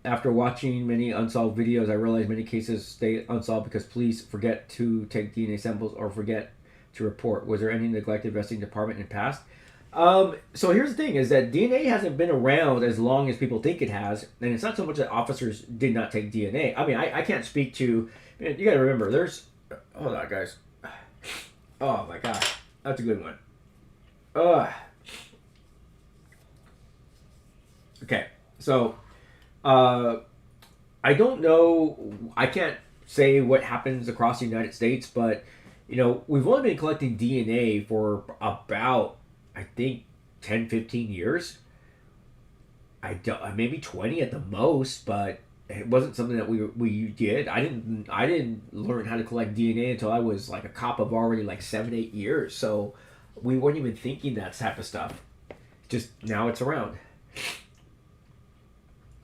After watching many unsolved videos, I realized many cases stay unsolved because police forget to take DNA samples or forget to report. Was there any neglected investigating department in the past? So here's the thing, is that DNA hasn't been around as long as people think it has, and it's not so much that officers did not take DNA. I mean, I can't speak to... You gotta remember, there's... Hold on, guys. Oh my god, that's a good one. Okay, so I don't know. I can't say what happens across the United States, but you know, we've only been collecting DNA for about, I think, 10, 15 years. I don't, maybe 20 at the most, but it wasn't something that we did. I didn't learn how to collect DNA until I was like a cop of already like 7, 8 years. So we weren't even thinking that type of stuff. Just now it's around.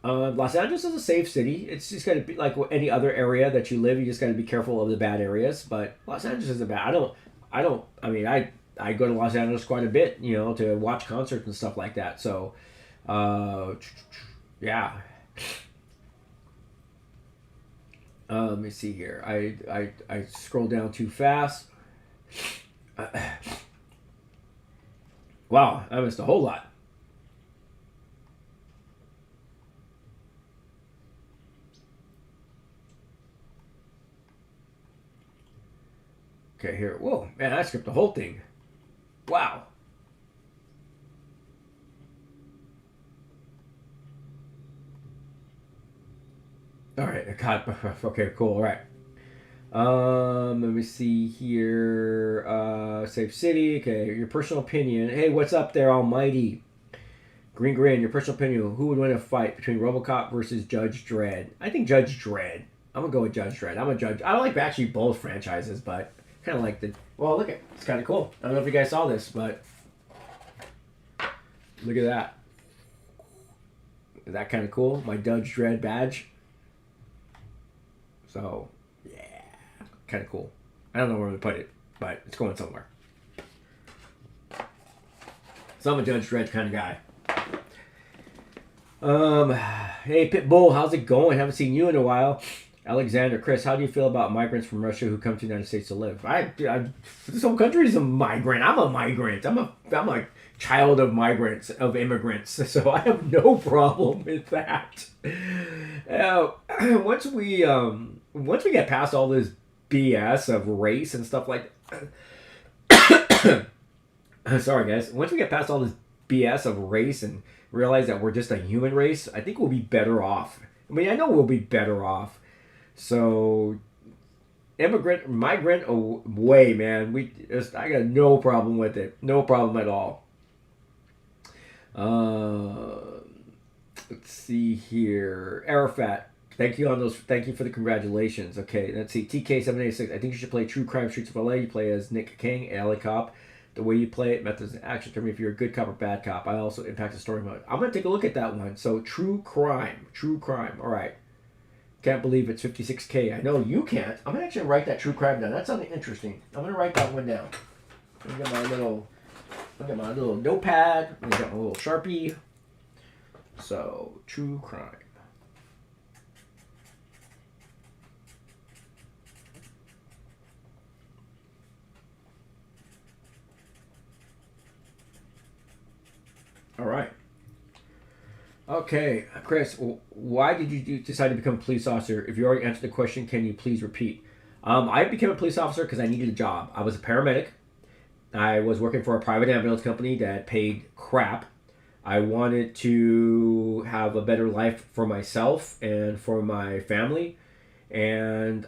Los Angeles is a safe city. It's just got to be like any other area that you live. You just got to be careful of the bad areas. But Los Angeles isn't bad. I mean, I go to Los Angeles quite a bit, you know, to watch concerts and stuff like that. So, yeah. Let me see here. I scroll down too fast. Wow, I missed a whole lot. Okay, here. Whoa, man, I skipped the whole thing. Wow. All right, I caught. Okay, cool. All right. Let me see here. Safe City. Okay, your personal opinion. Hey, what's up there, Almighty? Green Grin, your personal opinion. Who would win a fight between RoboCop versus Judge Dredd? I think Judge Dredd. I'm gonna go with Judge Dredd. I'm a judge. I like actually both franchises, but kind of like the. Well, look at it's kind of cool. I don't know if you guys saw this, but look at that. Is that kind of cool? My Judge Dredd badge. So, yeah, kind of cool. I don't know where to put it, but it's going somewhere. So I'm a Judge Dredd kind of guy. Hey Pitbull, how's it going? Haven't seen you in a while. Alexander, Chris, how do you feel about migrants from Russia who come to the United States to live? This whole country is a migrant. I'm a migrant. I'm a child of migrants, of immigrants. So I have no problem with that. Once we get past all this BS of race and stuff like that, sorry guys, once we get past all this BS of race and realize that we're just a human race, I think we'll be better off. I mean, I know we'll be better off. So, migrant away, man. I got no problem with it. No problem at all. Let's see here. Arafat, thank you for the congratulations. Okay, let's see. TK786, I think you should play True Crime Streets of LA. You play as Nick King, alley cop. The way you play it, methods and action determine if you're a good cop or bad cop. I also impact the story mode. I'm gonna take a look at that one. So True Crime. All right. Can't believe it's 56K. I know you can't. I'm gonna actually write that True Crime down. That's something interesting. I'm gonna write that one down. Look at my little notepad. I got my little Sharpie. So True Crime. All right. Okay, Chris, why did you decide to become a police officer? If you already answered the question, can you please repeat? I became a police officer because I needed a job. I was a paramedic. I was working for a private ambulance company that paid crap. I wanted to have a better life for myself and for my family. And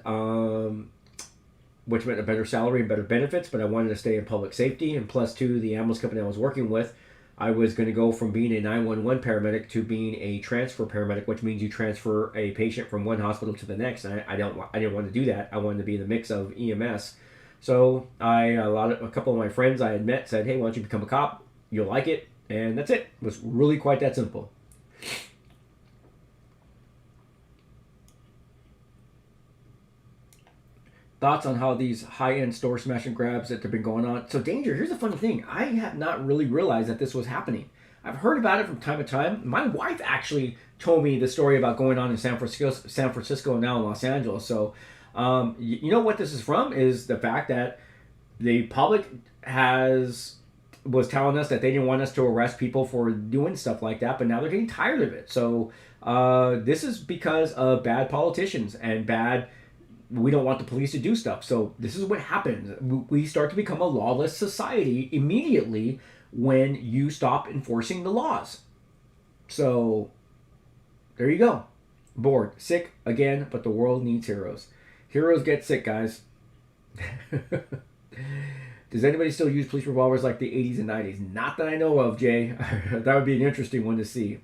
which meant a better salary and better benefits, but I wanted to stay in public safety. And plus, two, the ambulance company I was working with, I was going to go from being a 911 paramedic to being a transfer paramedic, which means you transfer a patient from one hospital to the next. And I didn't want to do that. I wanted to be in the mix of EMS. So a couple of my friends I had met said, "Hey, why don't you become a cop? You'll like it." And that's it. It was really quite that simple. Thoughts on how these high-end store smash and grabs that have been going on. So, Danger, here's the funny thing. I have not really realized that this was happening. I've heard about it from time to time. My wife actually told me the story about going on in San Francisco and now in Los Angeles. So, you know what this is from is the fact that the public was telling us that they didn't want us to arrest people for doing stuff like that, but now they're getting tired of it. So, this is because of bad politicians and we don't want the police to do stuff. So this is what happens. We start to become a lawless society immediately when you stop enforcing the laws. So there you go. Bored. Sick again, but the world needs heroes. Heroes get sick, guys. Does anybody still use police revolvers like the 80s and 90s? Not that I know of, Jay. That would be an interesting one to see.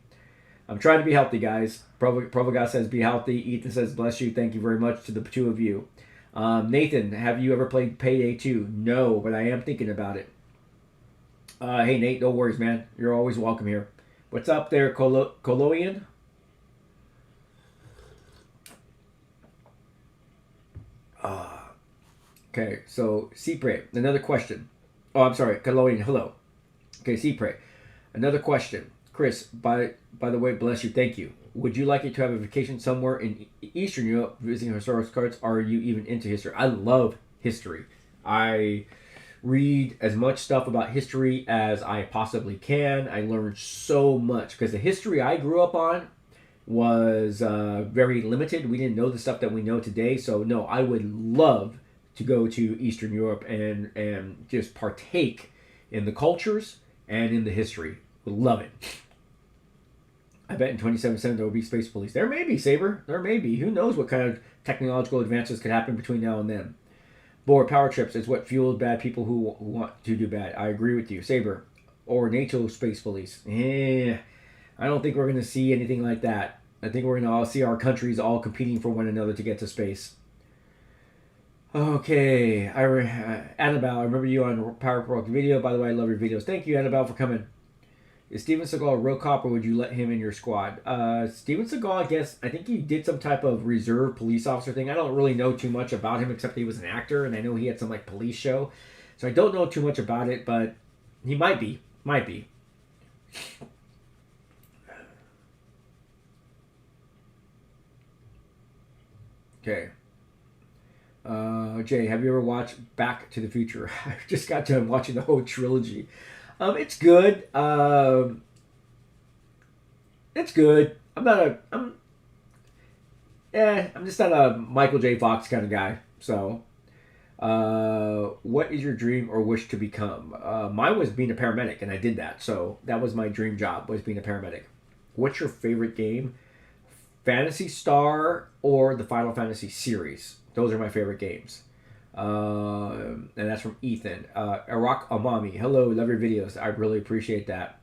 I'm trying to be healthy, guys. Provogas says be healthy. Ethan says bless you. Thank you very much to the two of you. Nathan, have you ever played Payday 2? No, but I am thinking about it. Hey, Nate, no worries, man. You're always welcome here. What's up there, Coloian? Okay, so Cipre, another question. Oh, I'm sorry, Coloian, hello. Okay, Cipre, another question. Chris, by the way, bless you, thank you. Would you like it to have a vacation somewhere in Eastern Europe visiting historical sites? Are you even into history? I love history. I read as much stuff about history as I possibly can. I learned so much because the history I grew up on was very limited. We didn't know the stuff that we know today. So no, I would love to go to Eastern Europe and just partake in the cultures and in the history. Would love it. I bet in 2077 there will be space police. There may be, Saber. There may be. Who knows what kind of technological advances could happen between now and then. Bored power trips is what fuels bad people who want to do bad. I agree with you. Saber. Or NATO space police. I don't think we're going to see anything like that. I think we're going to all see our countries all competing for one another to get to space. Okay. Annabelle, I remember you on Power Pro video. By the way, I love your videos. Thank you, Annabelle, for coming. Is Steven Seagal a real cop, or would you let him in your squad? Steven Seagal, I think he did some type of reserve police officer thing. I don't really know too much about him, except he was an actor, and I know he had some like police show. So I don't know too much about it, but he might be. Might be. Okay. Jay, have you ever watched Back to the Future? I just got done watching the whole trilogy. It's good. It's good. I'm just not a Michael J. Fox kind of guy. So, what is your dream or wish to become? Mine was being a paramedic, and I did that. So that was my dream job, was being a paramedic. What's your favorite game? Phantasy Star or the Final Fantasy series. Those are my favorite games. And that's from Ethan. Iraq Amami. Hello, love your videos. I really appreciate that.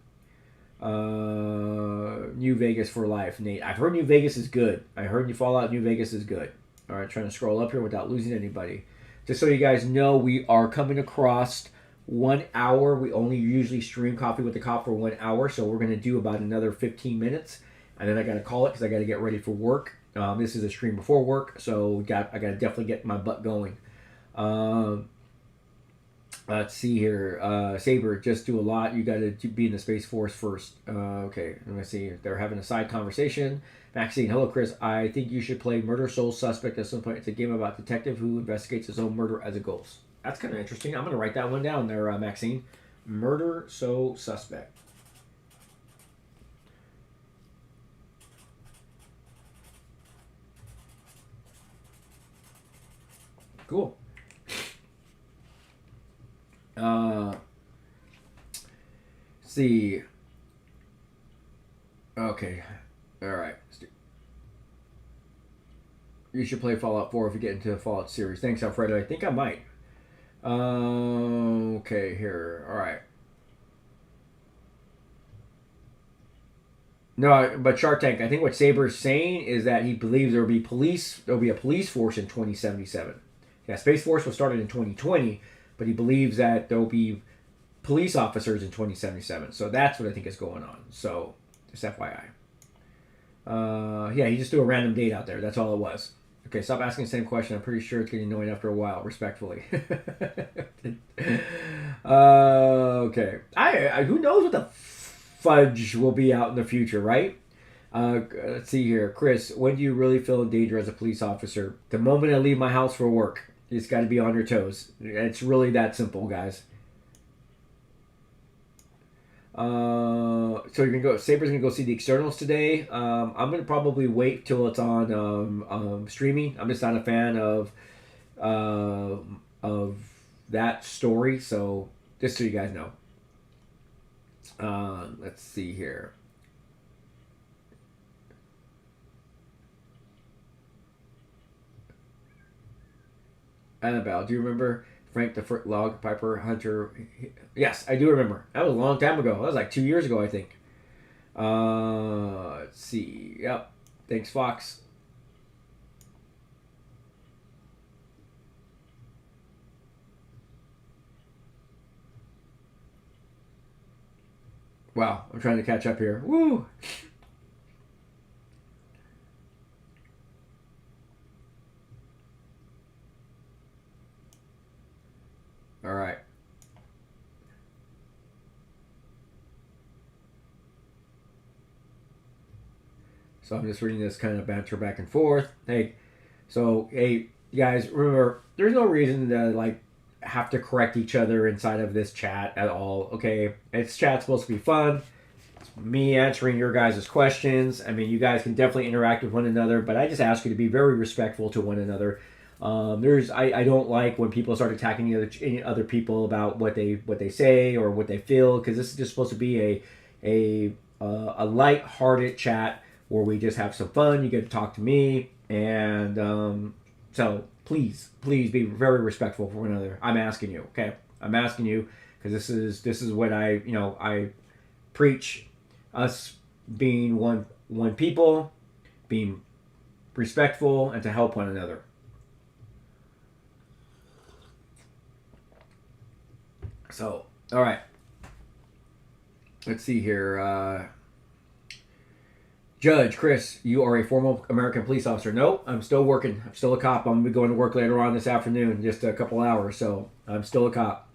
New Vegas for life, Nate. I've heard New Vegas is good. I heard you Fallout New Vegas is good. All right, trying to scroll up here without losing anybody. Just so you guys know, we are coming across 1 hour. We only usually stream Coffee with the Cop for 1 hour, so we're going to do about another 15 minutes. And then I got to call it because I got to get ready for work. This is a stream before work, so I got to definitely get my butt going. Let's see here. Saber, just do a lot. You got to be in the Space Force first. Okay, let me see. They're having a side conversation. Maxine, hello, Chris. I think you should play Murder Soul Suspect at some point. It's a game about a detective who investigates his own murder as a ghost. That's kind of interesting. I'm going to write that one down there, Maxine. Murder Soul Suspect. Cool. See. Okay. All right. You should play Fallout 4 if you get into the Fallout series. Thanks, Alfredo. I think I might. Okay, here. All right. No, but Shark Tank. I think what Saber's saying is that he believes there will be police. There will be a police force in 2077. Yeah, Space Force was started in 2020, but he believes that there will be police officers in 2077. So that's what I think is going on. So just FYI. Yeah, he just threw a random date out there. That's all it was. Okay, stop asking the same question. I'm pretty sure it's getting annoying after a while. Respectfully. Okay. I who knows what the fudge will be out in the future, right? Let's see here. Chris, when do you really feel in danger as a police officer? The moment I leave my house for work. You just got to be on your toes. It's really that simple, guys. So you're gonna go. Saber's gonna go see the externals today. I'm gonna probably wait till it's on streaming. I'm just not a fan of that story. So just so you guys know. Let's see here. Annabelle, do you remember Frank the Log Piper Hunter? Yes, I do remember. That was a long time ago. That was like 2 years ago, I think. Let's see. Yep. Thanks, Fox. Wow, I'm trying to catch up here. Woo! All right. So I'm just reading this kind of banter back and forth. Hey, you guys, remember, there's no reason to like have to correct each other inside of this chat at all. Okay, it's chat's supposed to be fun. It's me answering your guys' questions. I mean, you guys can definitely interact with one another, but I just ask you to be very respectful to one another. I don't like when people start attacking other people about what they say or what they feel, because this is just supposed to be a light-hearted chat where we just have some fun. You get to talk to me, and so please be very respectful for one another. I'm asking you, okay? I'm asking you, because this is what I preach: us being one people, being respectful, and to help one another. So, all right. Let's see here. Judge, Chris, you are a former American police officer. No, I'm still working. I'm still a cop. I'm going to be going to work later on this afternoon, just a couple hours. So, I'm still a cop.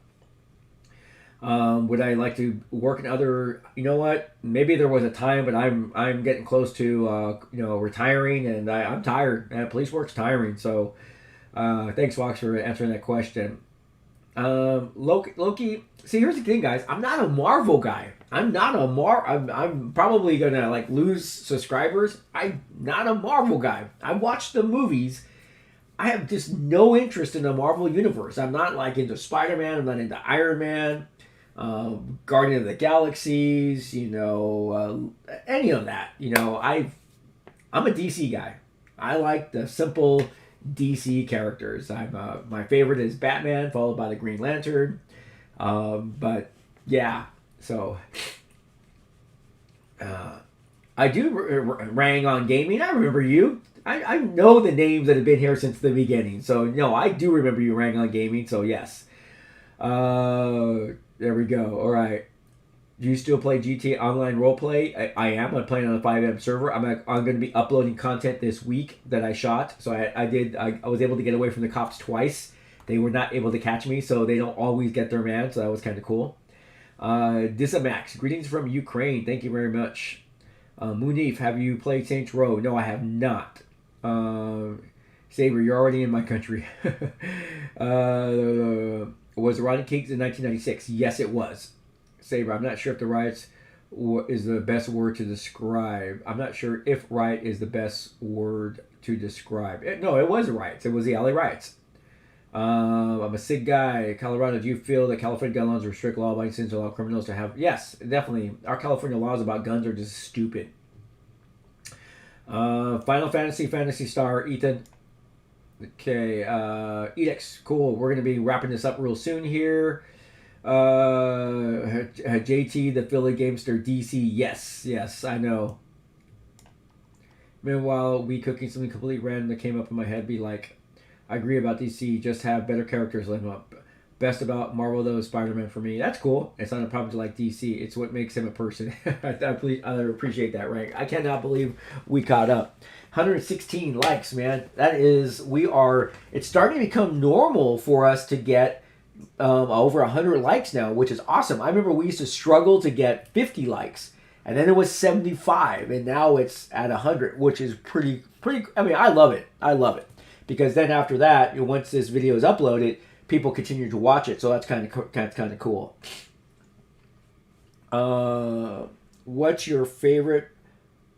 Would I like to work in other... You know what? Maybe there was a time, but I'm getting close to retiring, and I'm tired. Police work's tiring. So, thanks, Fox, for answering that question. Loki. See, here's the thing, guys. I'm not a Marvel guy. I'm probably gonna like lose subscribers. I'm not a Marvel guy. I watch the movies. I have just no interest in the Marvel universe. I'm not like into Spider-Man. I'm not into Iron Man, Guardian of the Galaxies. Any of that. I'm a DC guy. I like the simple DC characters. My favorite is Batman, followed by the Green Lantern. But yeah, so I do rang on gaming. I remember you. I know the names that have been here since the beginning. So no, I do remember you rang on gaming. So yes. There we go. All right. Do you still play GTA Online Roleplay? I am. I'm playing on a 5M server. I'm going to be uploading content this week that I shot. So I was able to get away from the cops twice. They were not able to catch me, so they don't always get their man. So that was kind of cool. Disamax, greetings from Ukraine. Thank you very much. Munif, have you played Saints Row? No, I have not. Saber, you're already in my country. Was the Rioting Kings in 1996? Yes, it was. Saber, I'm not sure if the riots is the best word to describe. I'm not sure if riot is the best word to describe. No, it was riots. It was the LA riots. I'm a SIG guy. Colorado, do you feel that California gun laws restrict law-abiding citizens to allow criminals to have... Yes, definitely. Our California laws about guns are just stupid. Final Fantasy, Phantasy Star, Ethan. Okay, Edix, cool. We're going to be wrapping this up real soon here. JT, the Philly Gamester DC. Yes, I know. Meanwhile, we cooking something completely random that came up in my head. Be like, I agree about DC. Just have better characters. Let them up. Best about Marvel though is Spider-Man for me. That's cool. It's not a problem to like DC. It's what makes him a person. I appreciate that, Rank. I cannot believe we caught up. 116 likes, man. That is, we are. It's starting to become normal for us to get over 100 likes now, which is awesome. I remember we used to struggle to get 50 likes, and then it was 75, and now it's at 100, which is pretty. I mean, I love it. Because then after that, once this video is uploaded, people continue to watch it, so that's kind of cool. What's your favorite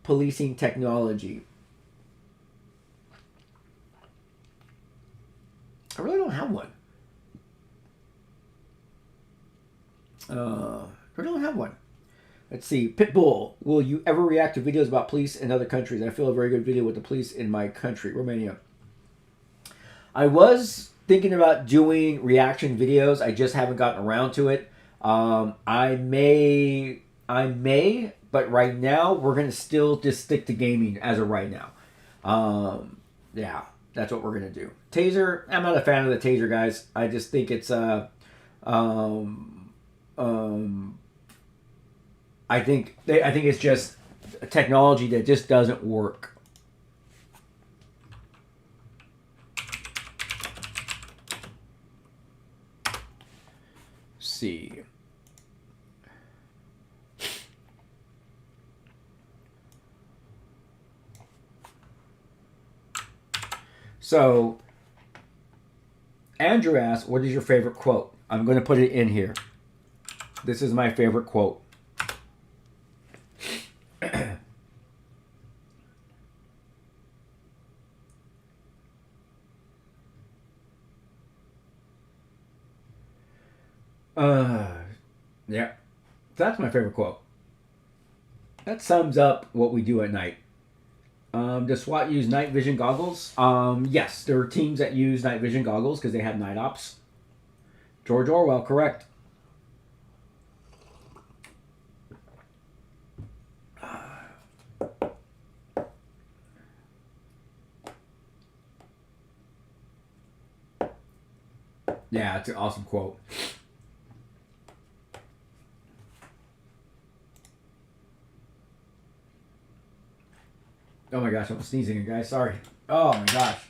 policing technology? I really don't have one. I don't have one. Let's see. Pitbull, will you ever react to videos about police in other countries? I feel a very good video with the police in my country, Romania. I was thinking about doing reaction videos. I just haven't gotten around to it. I may, but right now we're gonna still just stick to gaming as of right now. Yeah, that's what we're gonna do. Taser, I'm not a fan of the taser, guys. I just think it's I think it's just a technology that just doesn't work. See. So, Andrew asked, what is your favorite quote? I'm going to put it in here. This is my favorite quote. Yeah, that's my favorite quote. That sums up what we do at night. Does SWAT use night vision goggles? Yes, there are teams that use night vision goggles because they have night ops. George Orwell, correct. Yeah, it's an awesome quote. Oh my gosh, I'm sneezing, guys. Sorry. Oh my gosh.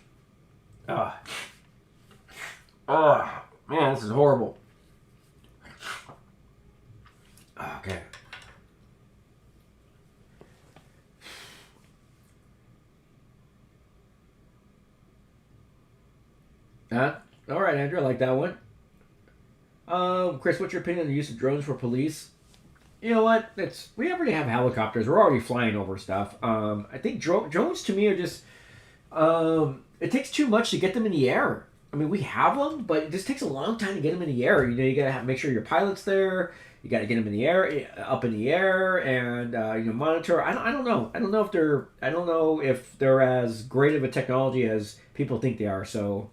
Oh, man, this is horrible. Okay. All right, Andrew, I like that one. Chris, what's your opinion on the use of drones for police? You know what? We already have helicopters. We're already flying over stuff. I think drones to me are just. It takes too much to get them in the air. I mean, we have them, but it just takes a long time to get them in the air. You gotta make sure your pilot's there. You gotta get them in the air, up in the air, and monitor. I don't know. I don't know if they're as great of a technology as people think they are. So.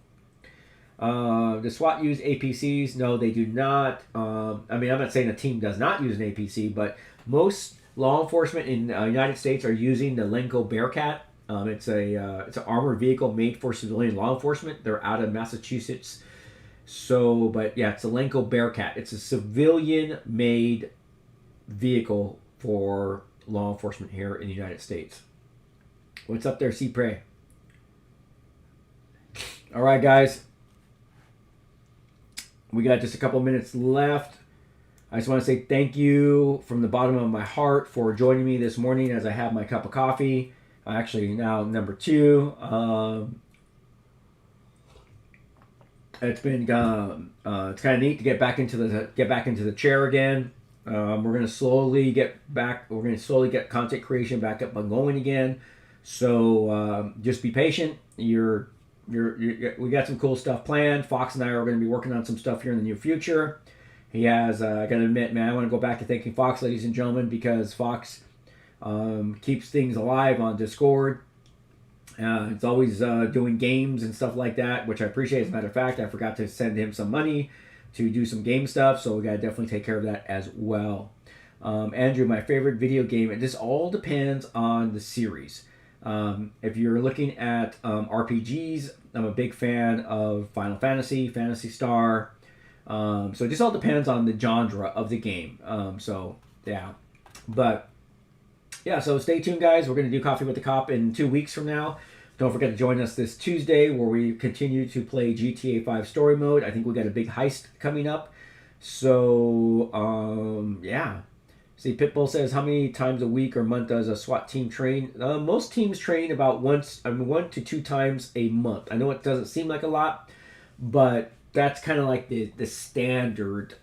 Does SWAT use APCs? No, they do not. I mean, I'm not saying a team does not use an APC, but most law enforcement in the United States are using the Lenco Bearcat. It's an armored vehicle made for civilian law enforcement. They're out of Massachusetts. So, but yeah, it's a Lenco Bearcat. It's a civilian-made vehicle for law enforcement here in the United States. What's up there, C-Prey? All right, guys. We got just a couple minutes left. I just want to say thank you from the bottom of my heart for joining me this morning as I have my cup of coffee. Actually, now number 2. It's been it's kind of neat to get back into the chair again. We're gonna slowly get content creation back up and going again. So just be patient. We got some cool stuff planned. Fox and I are going to be working on some stuff here in the near future. He has, I got to admit, man, I want to go back to thanking Fox, ladies and gentlemen, because Fox keeps things alive on Discord. It's always doing games and stuff like that, which I appreciate. As a matter of fact, I forgot to send him some money to do some game stuff, so we got to definitely take care of that as well. Andrew, my favorite video game, and this all depends on the series. If you're looking at RPGs, I'm a big fan of Final Fantasy, Phantasy Star. So it just all depends on the genre of the game. So yeah, but yeah, so stay tuned, guys. We're going to do Coffee with the Cop in 2 weeks from now. Don't forget to join us this Tuesday where we continue to play GTA 5 Story Mode. I think we got a big heist coming up. So, yeah. See, Pitbull says, how many times a week or month does a SWAT team train? Most teams train about 1 to 2 times a month. I know it doesn't seem like a lot, but that's kind of like the standard.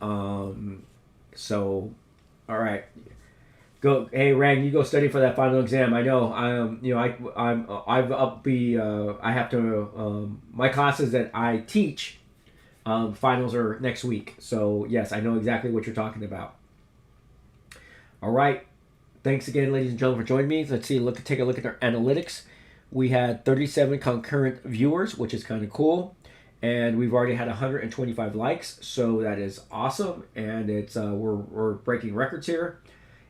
So, all right. Go, hey Rang, you go study for that final exam. I know. I have to. My classes that I teach, finals are next week. So yes, I know exactly what you're talking about. All right, thanks again, ladies and gentlemen, for joining me. Let's see. Take a look at our analytics. We had 37 concurrent viewers, which is kind of cool, and we've already had 125 likes. So that is awesome, and it's we're breaking records here.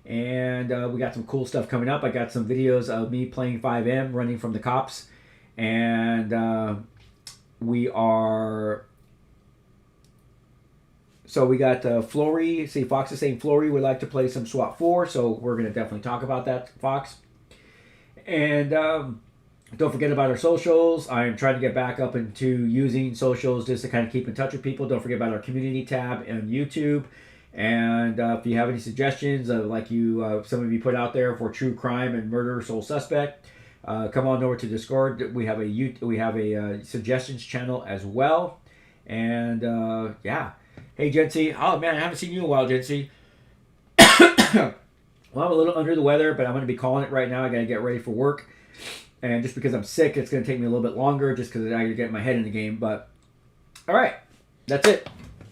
And we got some cool stuff coming up. I got some videos of me playing 5M, running from the cops. And we are... So we got Flory. See, Fox is saying Flory would like to play some SWAT 4. So we're going to definitely talk about that, Fox. And don't forget about our socials. I'm trying to get back up into using socials just to kind of keep in touch with people. Don't forget about our community tab on YouTube. And if you have any suggestions, like some of you put out there for true crime and murder sole suspect, come on over to Discord. We have a suggestions channel as well. And yeah, hey Jency, oh man, I haven't seen you in a while, Jency. Well, I'm a little under the weather, but I'm going to be calling it right now. I got to get ready for work, and just because I'm sick, it's going to take me a little bit longer, just because I got to get my head in the game. But all right, that's it.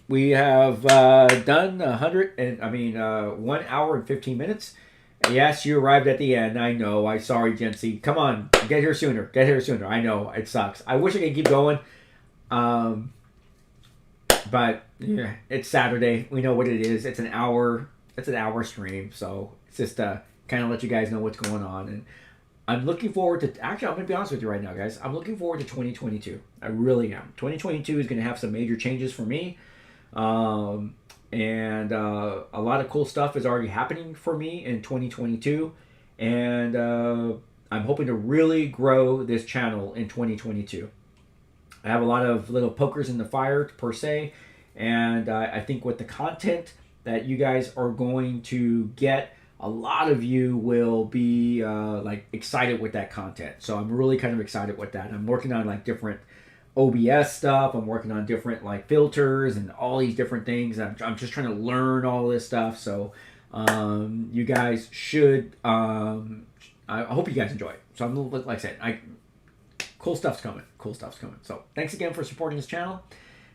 We have done 1 hour and 15 minutes. Yes, you arrived at the end. I know. Sorry, Jency. Come on. Get here sooner. Get here sooner. I know. It sucks. I wish I could keep going. But yeah, it's Saturday. We know what it is. It's an hour. It's an hour stream. So it's just to kind of let you guys know what's going on. And I'm looking forward to... Actually, I'm going to be honest with you right now, guys. I'm looking forward to 2022. I really am. 2022 is going to have some major changes for me. And a lot of cool stuff is already happening for me in 2022, and I'm hoping to really grow this channel in 2022. I have a lot of little pokers in the fire per se, and I think with the content that you guys are going to get, a lot of you will be like excited with that content. So I'm really kind of excited with that. I'm working on like different OBS stuff. I'm working on different like filters and all these different things. I'm just trying to learn all this stuff. So you guys should. I hope you guys enjoy it. So I'm like I said, cool stuff's coming. Cool stuff's coming. So thanks again for supporting this channel.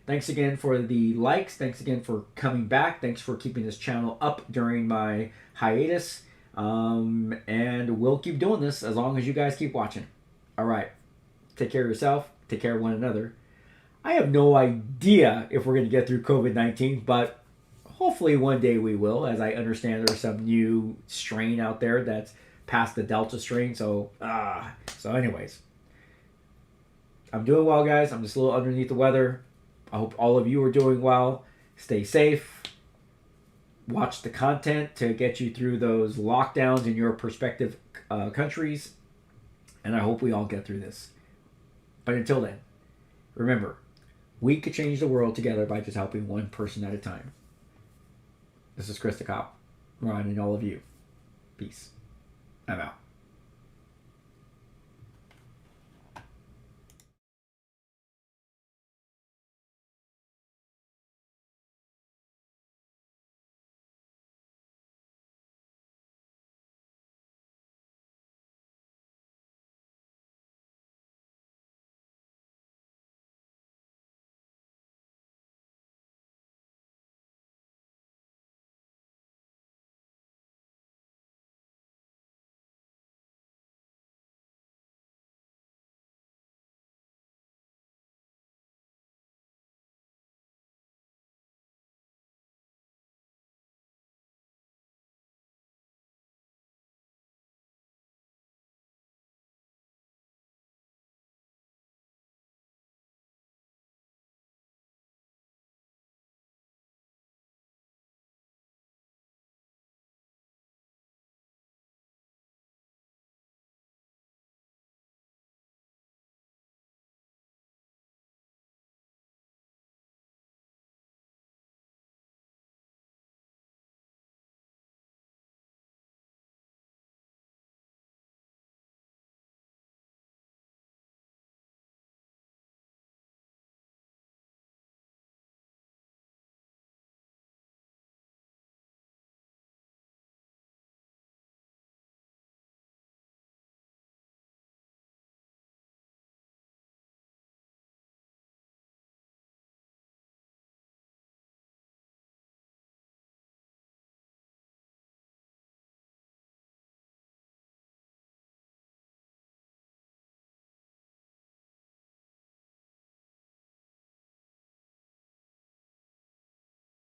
Thanks again for the likes. Thanks again for coming back. Thanks for keeping this channel up during my hiatus. And we'll keep doing this as long as you guys keep watching. All right. Take care of yourself. Take care of one another. I have no idea if we're going to get through COVID-19, but hopefully one day we will, as I understand there's some new strain out there that's past the Delta strain. So anyways, I'm doing well, guys. I'm just a little underneath the weather. I hope all of you are doing well. Stay safe. Watch the content to get you through those lockdowns in your prospective countries. And I hope we all get through this. But until then, remember, we could change the world together by just helping one person at a time. This is Chris the Cop, Ron, and all of you. Peace. I'm out.